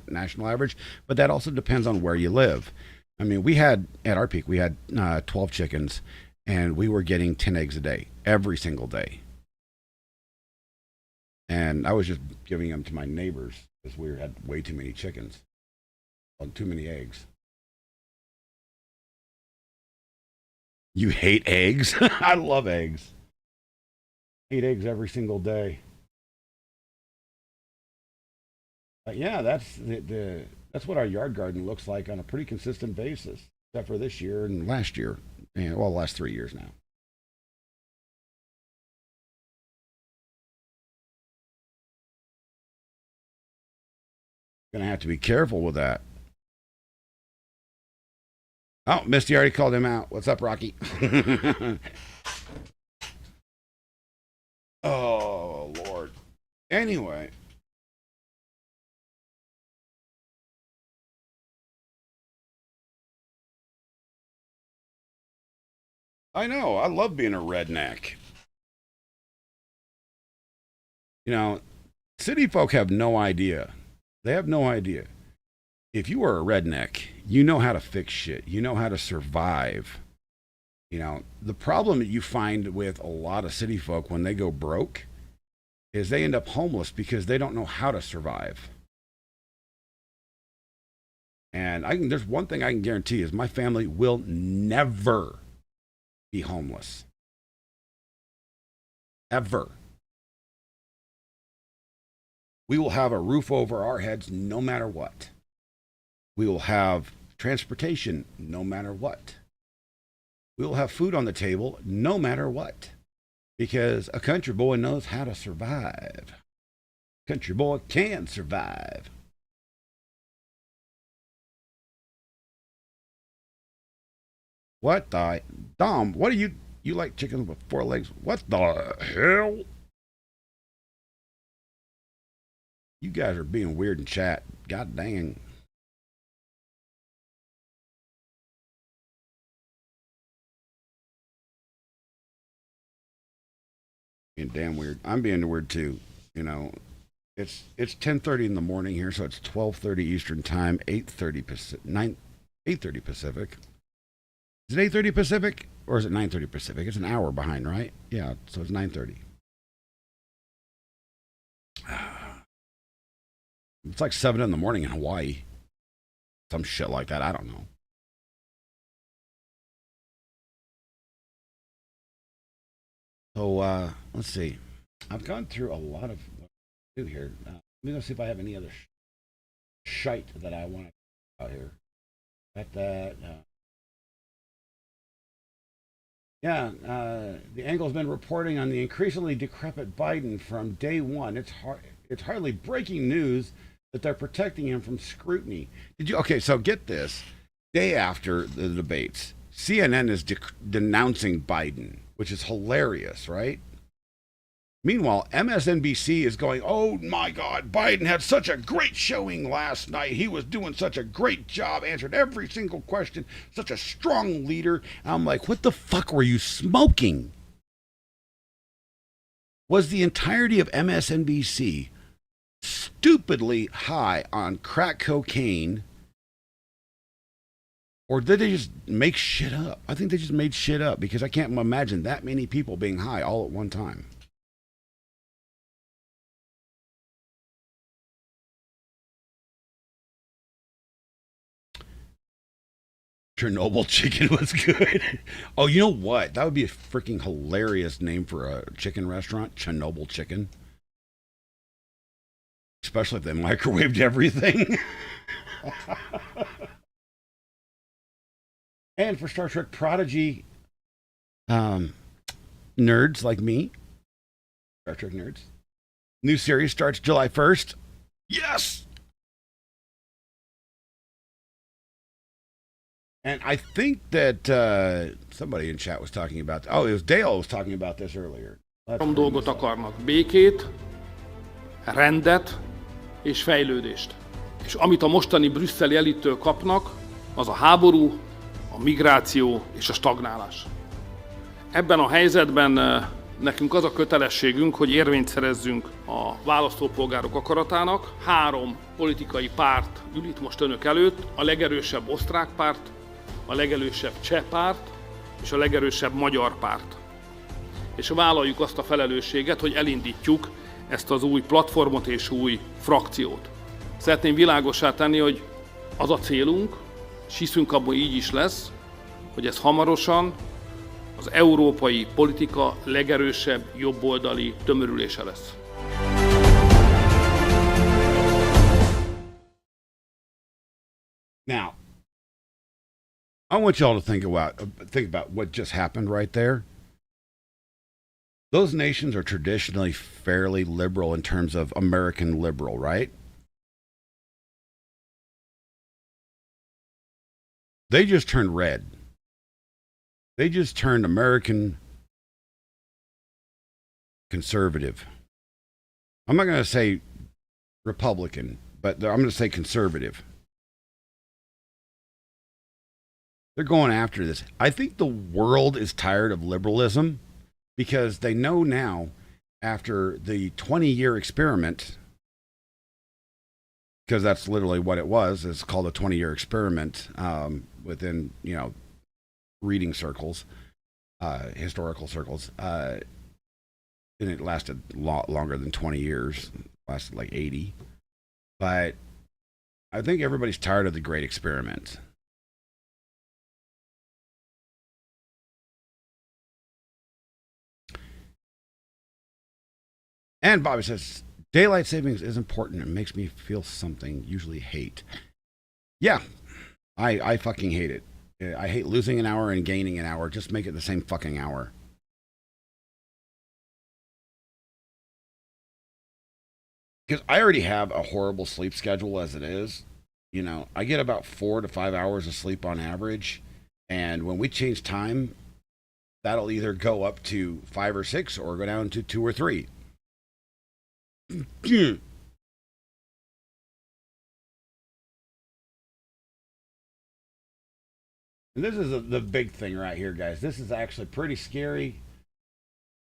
national average. But that also depends on where you live. I mean, at our peak, we had 12 chickens, and we were getting 10 eggs a day, every single day. And I was just giving them to my neighbors because we had way too many chickens and too many eggs. You hate eggs? I love eggs. I eat eggs every single day. Yeah, that's that's what our yard garden looks like on a pretty consistent basis, except for this year and last year. Yeah, well, the last 3 years now. Gonna have to be careful with that. Oh, Misty already called him out. What's up, Rocky? Oh, Lord. Anyway. I know. I love being a redneck. You know, city folk have no idea. They have no idea. If you are a redneck, you know how to fix shit. You know how to survive. You know, the problem that you find with a lot of city folk when they go broke is they end up homeless because they don't know how to survive. And there's one thing I can guarantee is my family will never be homeless. Ever. We will have a roof over our heads no matter what. We will have transportation no matter what. We will have food on the table no matter what. Because a country boy knows how to survive. Country boy can survive. What the? Dom, what do you like chickens with 4 legs? What the hell? You guys are being weird in chat. God dang. Being damn weird. I'm being weird too. You know, it's 10:30 in the morning here, so it's 12:30 Eastern time, 8:30 Pacific, 8:30 Pacific. Is it 8:30 Pacific or is it 9:30 Pacific? It's an hour behind, right? Yeah, so it's 9:30. It's like 7 in the morning in Hawaii. Some shit like that. I don't know. So, let's see. I've gone through a lot of what to do here. Let me go see if I have any other shite that I want to out here. The Angle's been reporting on the increasingly decrepit Biden from day one. It's hardly breaking news that they're protecting him from scrutiny. Okay, so get this. Day after the debates, CNN is denouncing Biden, which is hilarious, right? Meanwhile, MSNBC is going, oh my God, Biden had such a great showing last night. He was doing such a great job, answered every single question, such a strong leader. And I'm like, what the fuck were you smoking? Was the entirety of MSNBC stupidly high on crack cocaine, or did they just make shit up? I think they just made shit up because I can't imagine that many people being high all at one time. Chernobyl chicken was good. Oh, you know what? That would be a freaking hilarious name for a chicken restaurant. Chernobyl chicken. Especially if they microwaved everything. And for Star Trek Prodigy nerds like me, Star Trek nerds, new series starts July 1st. Yes! And I think that somebody in chat was talking about, it was Dale was talking about this earlier. Három dolgot akarnak: békét, rendet és fejlődést. És amit a mostani brüsszeli elittől kapnak, az a háború, a migráció és a stagnálás. Ebben a helyzetben nekünk az a kötelességünk, hogy érvényt szerezzünk a választópolgárok akaratának. 3 politikai párt ül itt most önök előtt: a legerősebb osztrák párt, a legerősebb cseh párt és a legerősebb magyar párt. És vállaljuk azt a felelősséget, hogy elindítjuk ezt az új platformot és új frakciót. Szeretném világossá tenni, hogy az a célunk, és hiszünk abban, így is lesz, hogy ez hamarosan az európai politika legerősebb jobboldali tömörülése lesz. Now, I want y'all to think about what just happened right there. Those nations are traditionally fairly liberal in terms of American liberal, right? They just turned red. They just turned American conservative. I'm not going to say Republican, but I'm going to say conservative. They're going after this. I think the world is tired of liberalism because they know now, after the 20-year experiment, because that's literally what it was, it's called a 20-year experiment within, reading circles, historical circles, and it lasted a lot longer than 20 years, it lasted like 80. But I think everybody's tired of the great experiment. And Bobby says, daylight savings is important. It makes me feel something, usually hate. Yeah, I fucking hate it. I hate losing an hour and gaining an hour. Just make it the same fucking hour. Because I already have a horrible sleep schedule as it is. I get about 4 to 5 hours of sleep on average. And when we change time, that'll either go up to 5 or 6 or go down to 2 or 3. And this is the big thing right here, guys. This is actually pretty scary.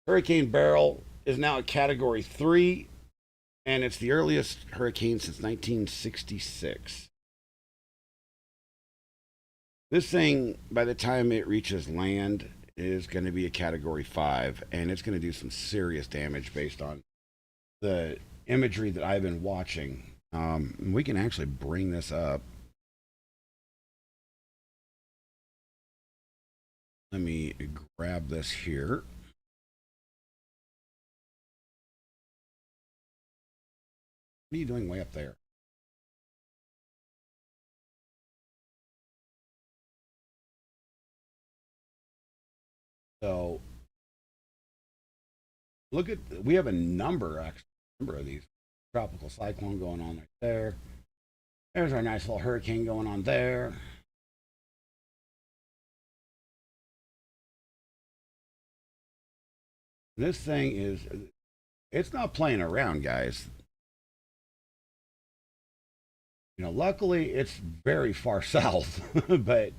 Hurricane Beryl is now a Category 3, and it's the earliest hurricane since 1966. This thing, by the time it reaches land, is going to be a Category 5, and it's going to do some serious damage based on the imagery that I've been watching. We can actually bring this up. Let me grab this here. What are you doing way up there? So look at, we have a number of these. Tropical cyclone going on right there. There's our nice little hurricane going on there. This thing is, it's not playing around, guys. Luckily it's very far south, but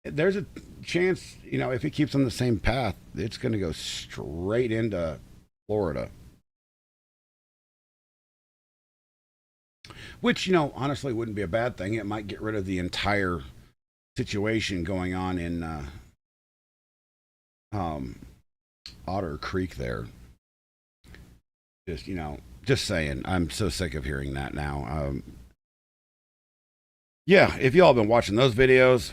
there's a chance, if it keeps on the same path, it's going to go straight into Florida. Which, honestly wouldn't be a bad thing. It might get rid of the entire situation going on in Otter Creek there. Just saying. I'm so sick of hearing that now. Yeah, if y'all have been watching those videos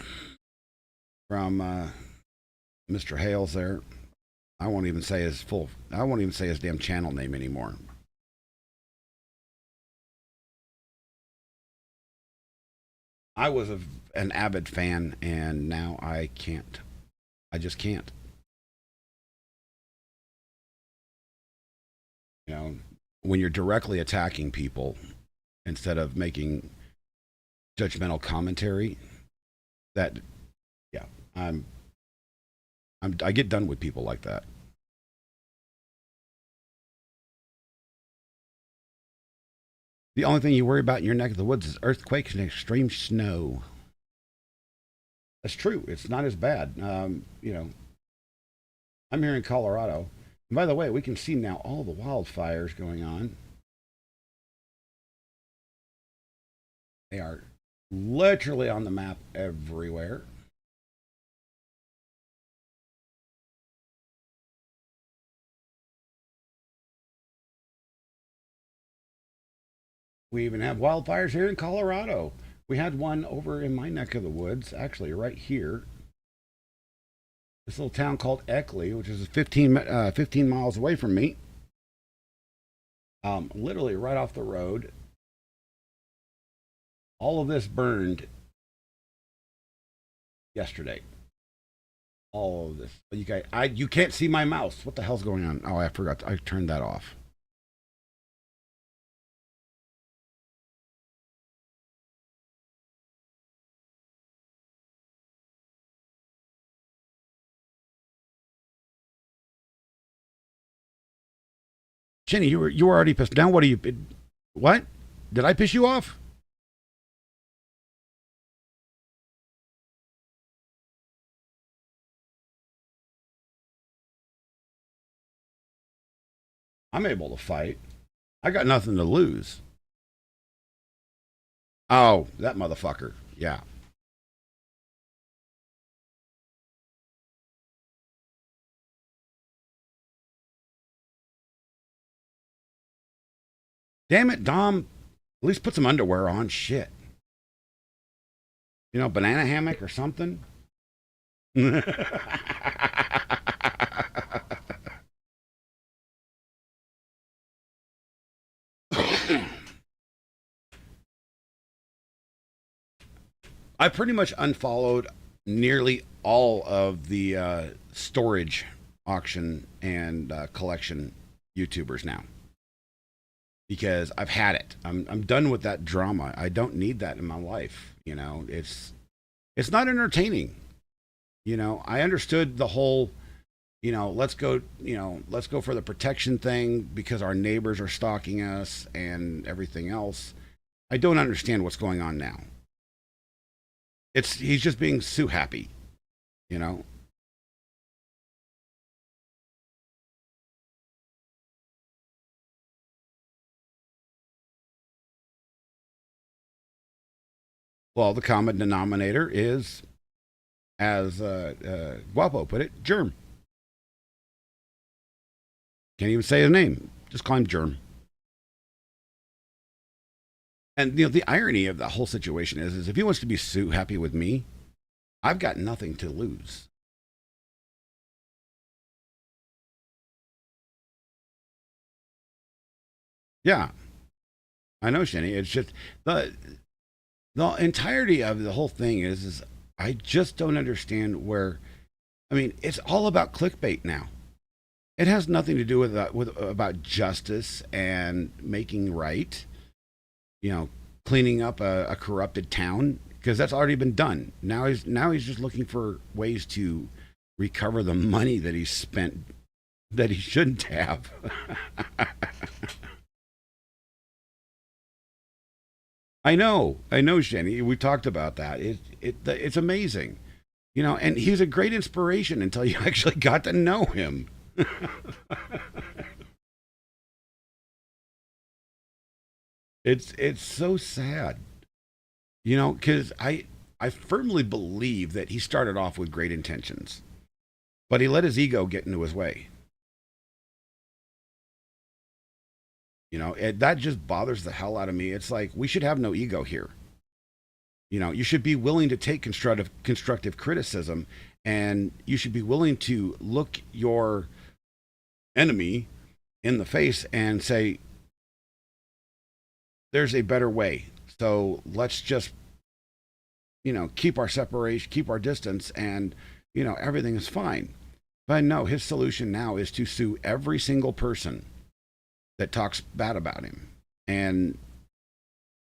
from Mr. Hales there, I won't even say his damn channel name anymore. I was an avid fan, and now I can't. I just can't. When you're directly attacking people instead of making judgmental commentary, I get done with people like that. The only thing you worry about in your neck of the woods is earthquakes and extreme snow. That's true. It's not as bad. I'm here in Colorado. And by the way, we can see now all the wildfires going on. They are literally on the map everywhere. We even have wildfires here in Colorado. We had one over in my neck of the woods, actually right here. This little town called Eckley, which is 15 miles away from me. Literally right off the road. All of this burned yesterday. All of this. You guys, you can't see my mouse. What the hell's going on? Oh, I forgot. I turned that off. Jenny, you were already pissed. Now what are you? What? Did I piss you off? I'm able to fight. I got nothing to lose. Oh, that motherfucker. Yeah. Damn it, Dom. At least put some underwear on. Shit. You know, banana hammock or something. I pretty much unfollowed nearly all of the storage auction and collection YouTubers now. Because I've had it. I'm done with that drama. I don't need that in my life. You know, it's not entertaining. You know, I understood the whole, let's go for the protection thing because our neighbors are stalking us and everything else. I don't understand what's going on now. He's just being Sue happy, you know. Well, the common denominator is, as Guapo put it, Germ. Can't even say his name. Just call him Germ. And, the irony of the whole situation is if he wants to be Sue happy with me, I've got nothing to lose. Yeah. I know, Shenny. It's just the entirety of the whole thing is I just don't understand where. I mean, it's all about clickbait now. It has nothing to do with about justice and making right. Cleaning up a corrupted town, because that's already been done. Now he's just looking for ways to recover the money that he spent that he shouldn't have. I know, Shenny. We talked about that. It's amazing, and he's a great inspiration until you actually got to know him. It's so sad, because I firmly believe that he started off with great intentions, but he let his ego get into his way. That just bothers the hell out of me. It's like, we should have no ego here. You should be willing to take constructive criticism, and you should be willing to look your enemy in the face and say, there's a better way. So let's just, keep our separation, keep our distance, and, everything is fine. But no, his solution now is to sue every single person that talks bad about him and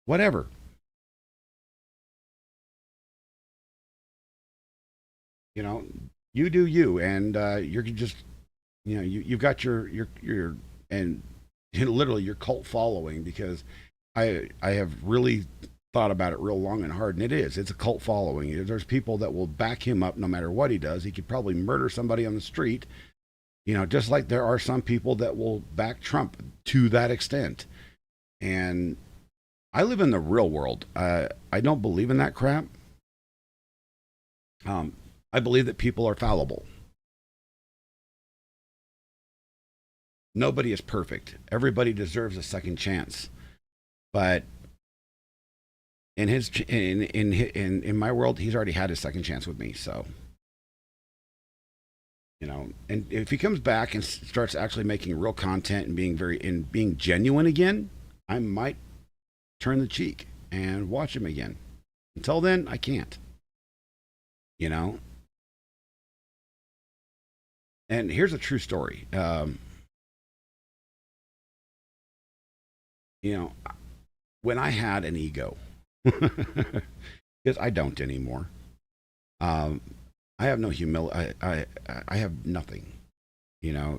whatever. You do you, and you're just, you've got your and literally your cult following, because I have really thought about it real long and hard, and it's a cult following. There's people that will back him up no matter what he does. He could probably murder somebody on the street, just like there are some people that will back Trump to that extent. And I live in the real world. I don't believe in that crap. I believe that people are fallible. Nobody is perfect. Everybody deserves a second chance. But in my world, he's already had his second chance with me. So, and if he comes back and starts actually making real content and being genuine again, I might turn the cheek and watch him again. Until then, I can't. And here's a true story. When I had an ego, because I don't anymore. I have no humility. I have nothing,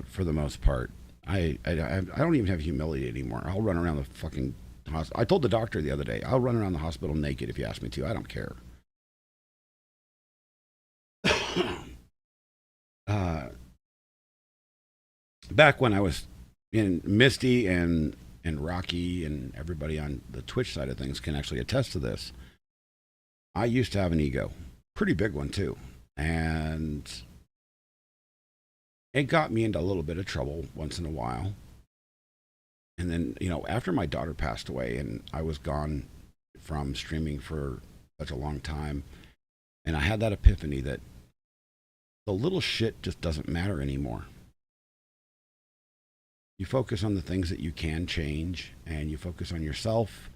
for the most part. I don't even have humility anymore. I'll run around the fucking hospital. I told the doctor the other day, I'll run around the hospital naked if you ask me to. I don't care. Back when I was in Misty and Rocky and everybody on the Twitch side of things can actually attest to this. I used to have an ego, pretty big one too, and it got me into a little bit of trouble once in a while. And then, after my daughter passed away and I was gone from streaming for such a long time, and I had that epiphany that the little shit just doesn't matter anymore. You focus on the things that you can change, and you focus on yourself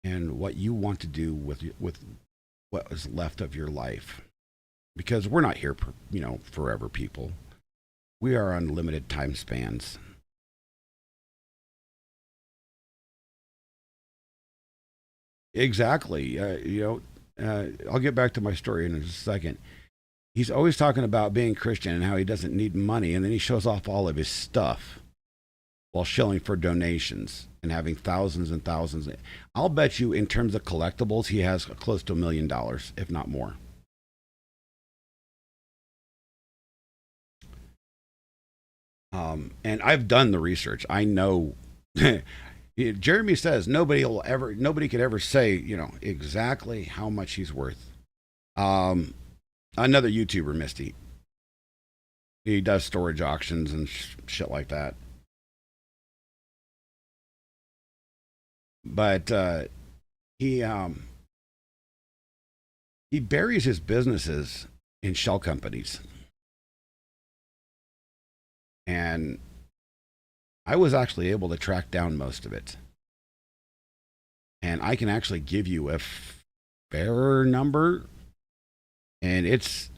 and what you want to do with what is left of your life. Because we're not here, forever, people. We are on limited time spans. Exactly. I'll get back to my story in just a second. He's always talking about being Christian and how he doesn't need money, and then he shows off all of his stuff while shilling for donations and having thousands and thousands. I'll bet you in terms of collectibles, he has close to $1 million, if not more. And I've done the research. I know. Jeremy says nobody could ever say, exactly how much he's worth. Another YouTuber, Misty. He does storage auctions and shit like that. But he buries his businesses in shell companies. And I was actually able to track down most of it. And I can actually give you a fairer number, and it's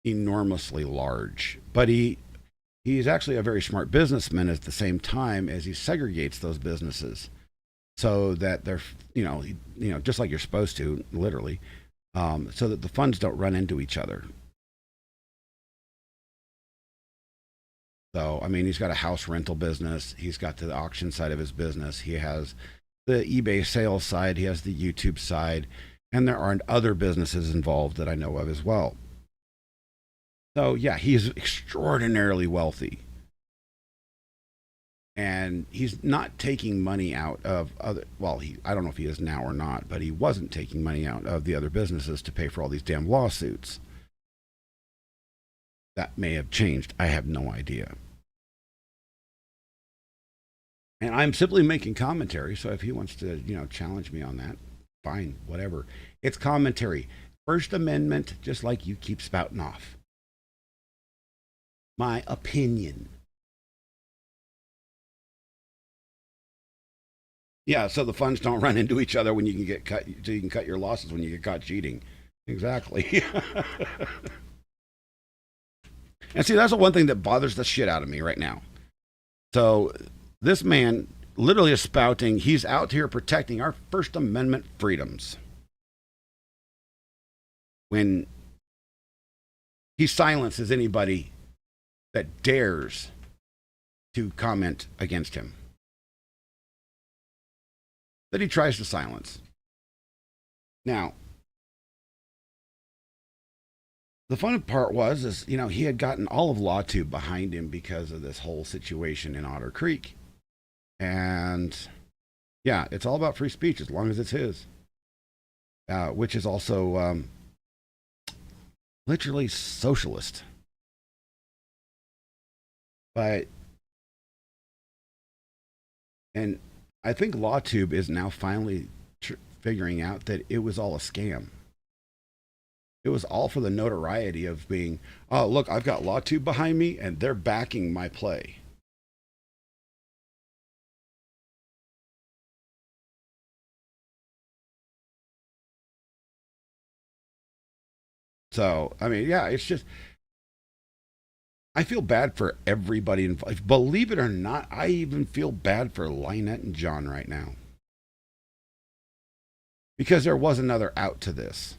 enormously large. But he's actually a very smart businessman at the same time as he segregates those businesses so that they're, just like you're supposed to, literally, so that the funds don't run into each other. So, he's got a house rental business. He's got the auction side of his business. He has the eBay sales side. He has the YouTube side. And there aren't other businesses involved that I know of as well. So, yeah, he's extraordinarily wealthy. And he's not taking money out of other, I don't know if he is now or not, but he wasn't taking money out of the other businesses to pay for all these damn lawsuits. That may have changed. I have no idea. And I'm simply making commentary, so if he wants to, challenge me on that, fine, whatever. It's commentary. First Amendment, just like you keep spouting off. My opinion. Yeah, so the funds don't run into each other when you can get cut, so you can cut your losses when you get caught cheating. Exactly. And see, that's the one thing that bothers the shit out of me right now. So this man literally is spouting, he's out here protecting our First Amendment freedoms, when he silences anybody that dares to comment against him, that he tries to silence. Now, the fun part was, he had gotten all of LawTube behind him because of this whole situation in Otter Creek. And yeah, it's all about free speech as long as it's his. Which is also literally socialist. And I think LawTube is now finally figuring out that it was all a scam. It was all for the notoriety of being, oh, look, I've got LawTube behind me and they're backing my play. So, I mean, yeah, it's just, I feel bad for everybody involved. Believe it or not, I even feel bad for Lynette and John right now. Because there was another out to this.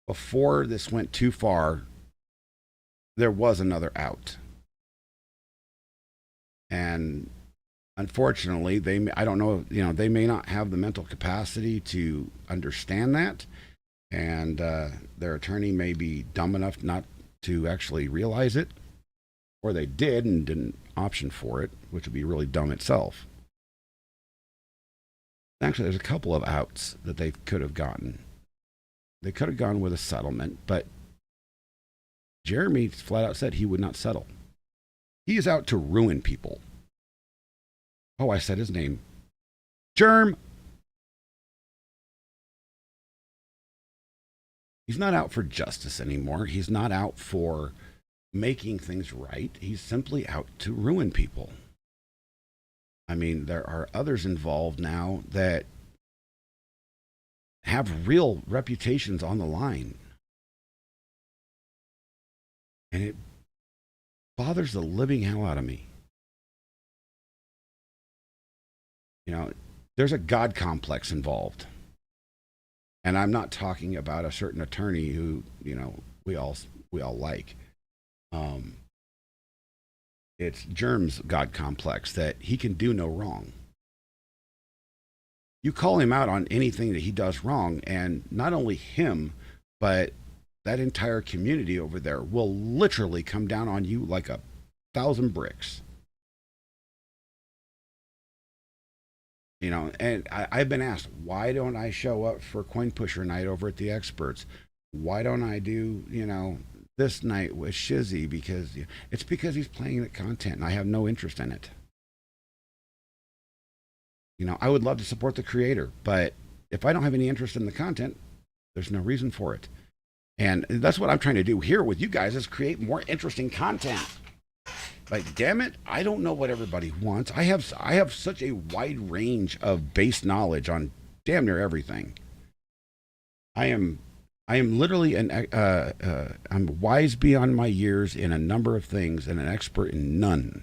Before this went too far, there was another out. And unfortunately, I don't know, they may not have the mental capacity to understand that. And their attorney may be dumb enough not to actually realize it. Or they did and didn't option for it, which would be really dumb itself. Actually, there's a couple of outs that they could have gotten. They could have gone with a settlement, but Jeremy flat out said he would not settle. He is out to ruin people. Oh, I said his name. Germ. He's not out for justice anymore. He's not out for making things right. He's simply out to ruin people. I mean, there are others involved now that have real reputations on the line. And it bothers the living hell out of me. There's a God complex involved. And I'm not talking about a certain attorney who, we all like. It's Germ's God complex that he can do no wrong. You call him out on anything that he does wrong, and not only him, but that entire community over there will literally come down on you like 1,000 bricks. And I've been asked, why don't I show up for Coin Pusher night over at the Experts? Why don't I do, this night with Shizzy? Because it's because he's playing the content and I have no interest in it. I would love to support the creator, but if I don't have any interest in the content, there's no reason for it. And that's what I'm trying to do here with you guys, is create more interesting content. Like, damn it, I don't know what everybody wants. I have such a wide range of base knowledge on damn near everything. I am literally I'm wise beyond my years in a number of things and an expert in none.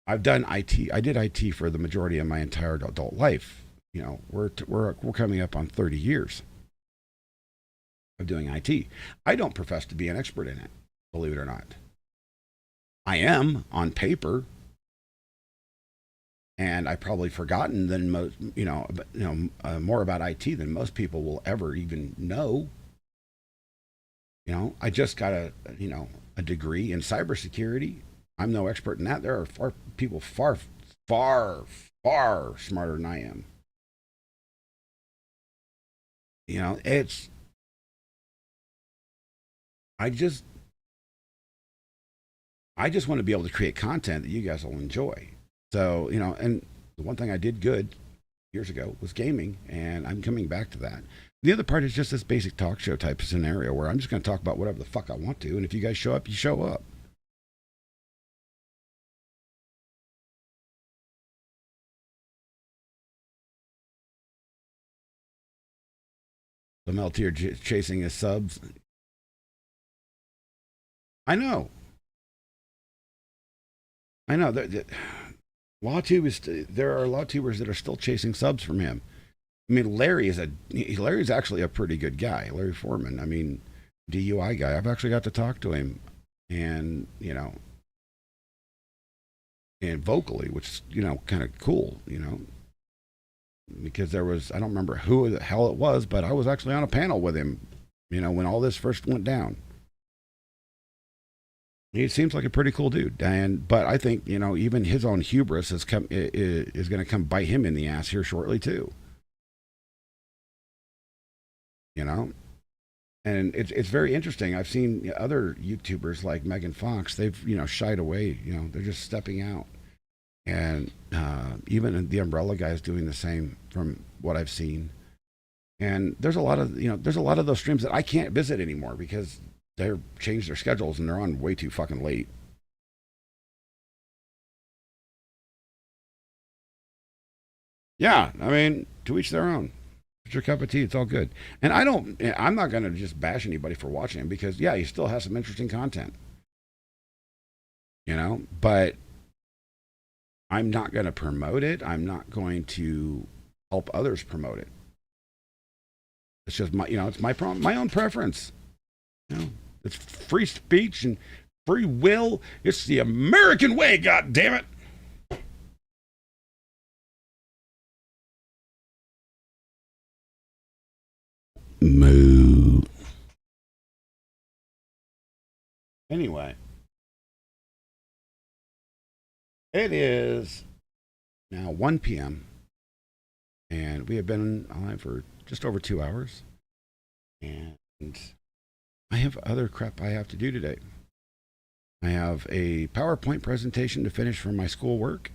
I've done IT. I did IT for the majority of my entire adult life. We're coming up on 30 years of doing IT. I don't profess to be an expert in it, believe it or not. I am on paper, and I've probably forgotten than most, more about IT than most people will ever even know. I just got a degree in cybersecurity. I'm no expert in that. There are people far, far, far smarter than I am. I just want to be able to create content that you guys will enjoy. So, and the one thing I did good years ago was gaming, and I'm coming back to that. The other part is just this basic talk show type of scenario where I'm just going to talk about whatever the fuck I want to, and if you guys show up, you show up. The Meltier chasing his subs. I know. LawTube is. There are LawTubers that are still chasing subs from him. I mean, Larry's actually a pretty good guy. Larry Foreman. I mean, DUI guy. I've actually got to talk to him, and and vocally, which is kind of cool. Because there was, I don't remember who the hell it was, but I was actually on a panel with him, when all this first went down. He seems like a pretty cool dude, but I think even his own hubris is going to come bite him in the ass here shortly too. And it's very interesting. I've seen other YouTubers like Megan Fox. They've shied away. They're just stepping out. And even the Umbrella guy is doing the same from what I've seen. And there's a lot of those streams that I can't visit anymore because they've changed their schedules and they're on way too fucking late. Yeah, I mean, to each their own. It's your cup of tea. It's all good. And I'm not going to just bash anybody for watching him because, yeah, he still has some interesting content. You know, but I'm not going to promote it. I'm not going to help others promote it. It's just it's my own preference. You know, it's free speech and free will. It's the American way, God damn it. Moo. Anyway, it is now 1 p.m. and we have been alive for just over 2 hours. And I have other crap I have to do today. I have a PowerPoint presentation to finish for my schoolwork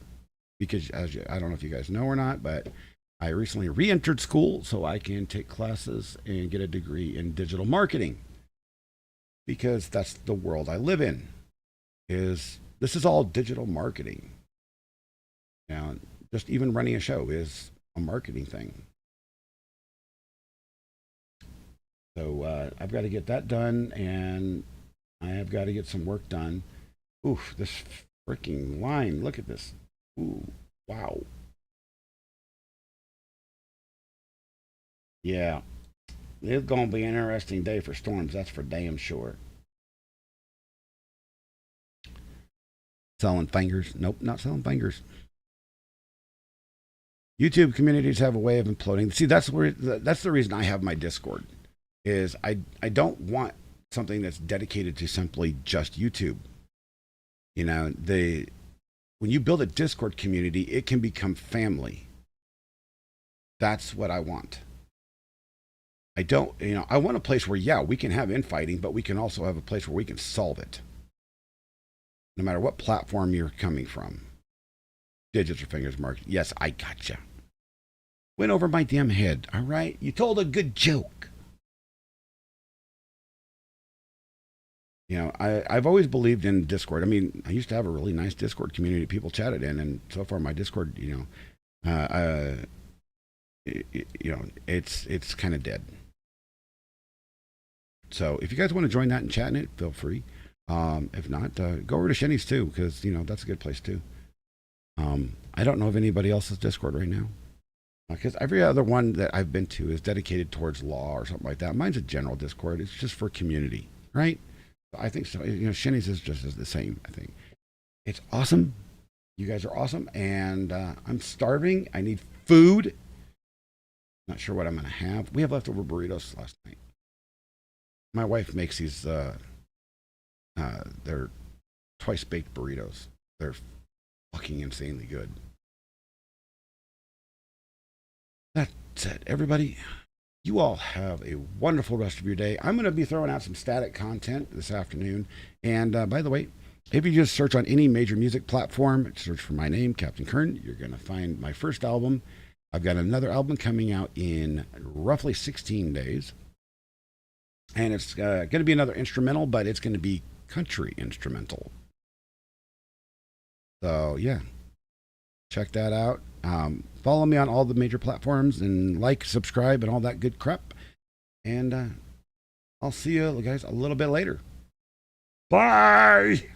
because, I don't know if you guys know or not, but I recently re-entered school so I can take classes and get a degree in digital marketing because that's the world I live in. This is all digital marketing. Now, just even running a show is a marketing thing. So I've got to get that done, and I have got to get some work done. Oof, this freaking line. Look at this. Ooh, wow. Yeah, it's going to be an interesting day for storms. That's for damn sure. Selling fingers. Nope, not selling fingers. YouTube communities have a way of imploding. See, that's the reason I have my Discord. Is I don't want something that's dedicated to simply just YouTube. You know, when you build a Discord community, it can become family. That's what I want. I want a place where, yeah, we can have infighting, but we can also have a place where we can solve it. No matter what platform you're coming from. Digits or fingers marked. Yes, I gotcha. Went over my damn head, all right? You told a good joke. You know, I've always believed in Discord. I mean, I used to have a really nice Discord community people chatted in, and so far my Discord, it's kind of dead. So if you guys want to join that and chat in it, feel free. If not, go over to Shenny's too, because that's a good place too. I don't know of anybody else's Discord right now, because every other one that I've been to is dedicated towards law or something like that. Mine's a general Discord. It's just for community, right? I think so. Shenny's is just the same. I think it's awesome. You guys are awesome, and I'm starving. I need food. Not sure what I'm gonna have. We have leftover burritos last night. My wife makes these. They're twice baked burritos. They're fucking insanely good. That's it, everybody. You all have a wonderful rest of your day. I'm going to be throwing out some static content this afternoon. And by the way, if you just search on any major music platform, search for my name, Captain Kern, you're going to find my first album. I've got another album coming out in roughly 16 days. And it's going to be another instrumental, but it's going to be country instrumental. So, yeah. Check that out. Follow me on all the major platforms and subscribe, and all that good crap. And I'll see you guys a little bit later. Bye!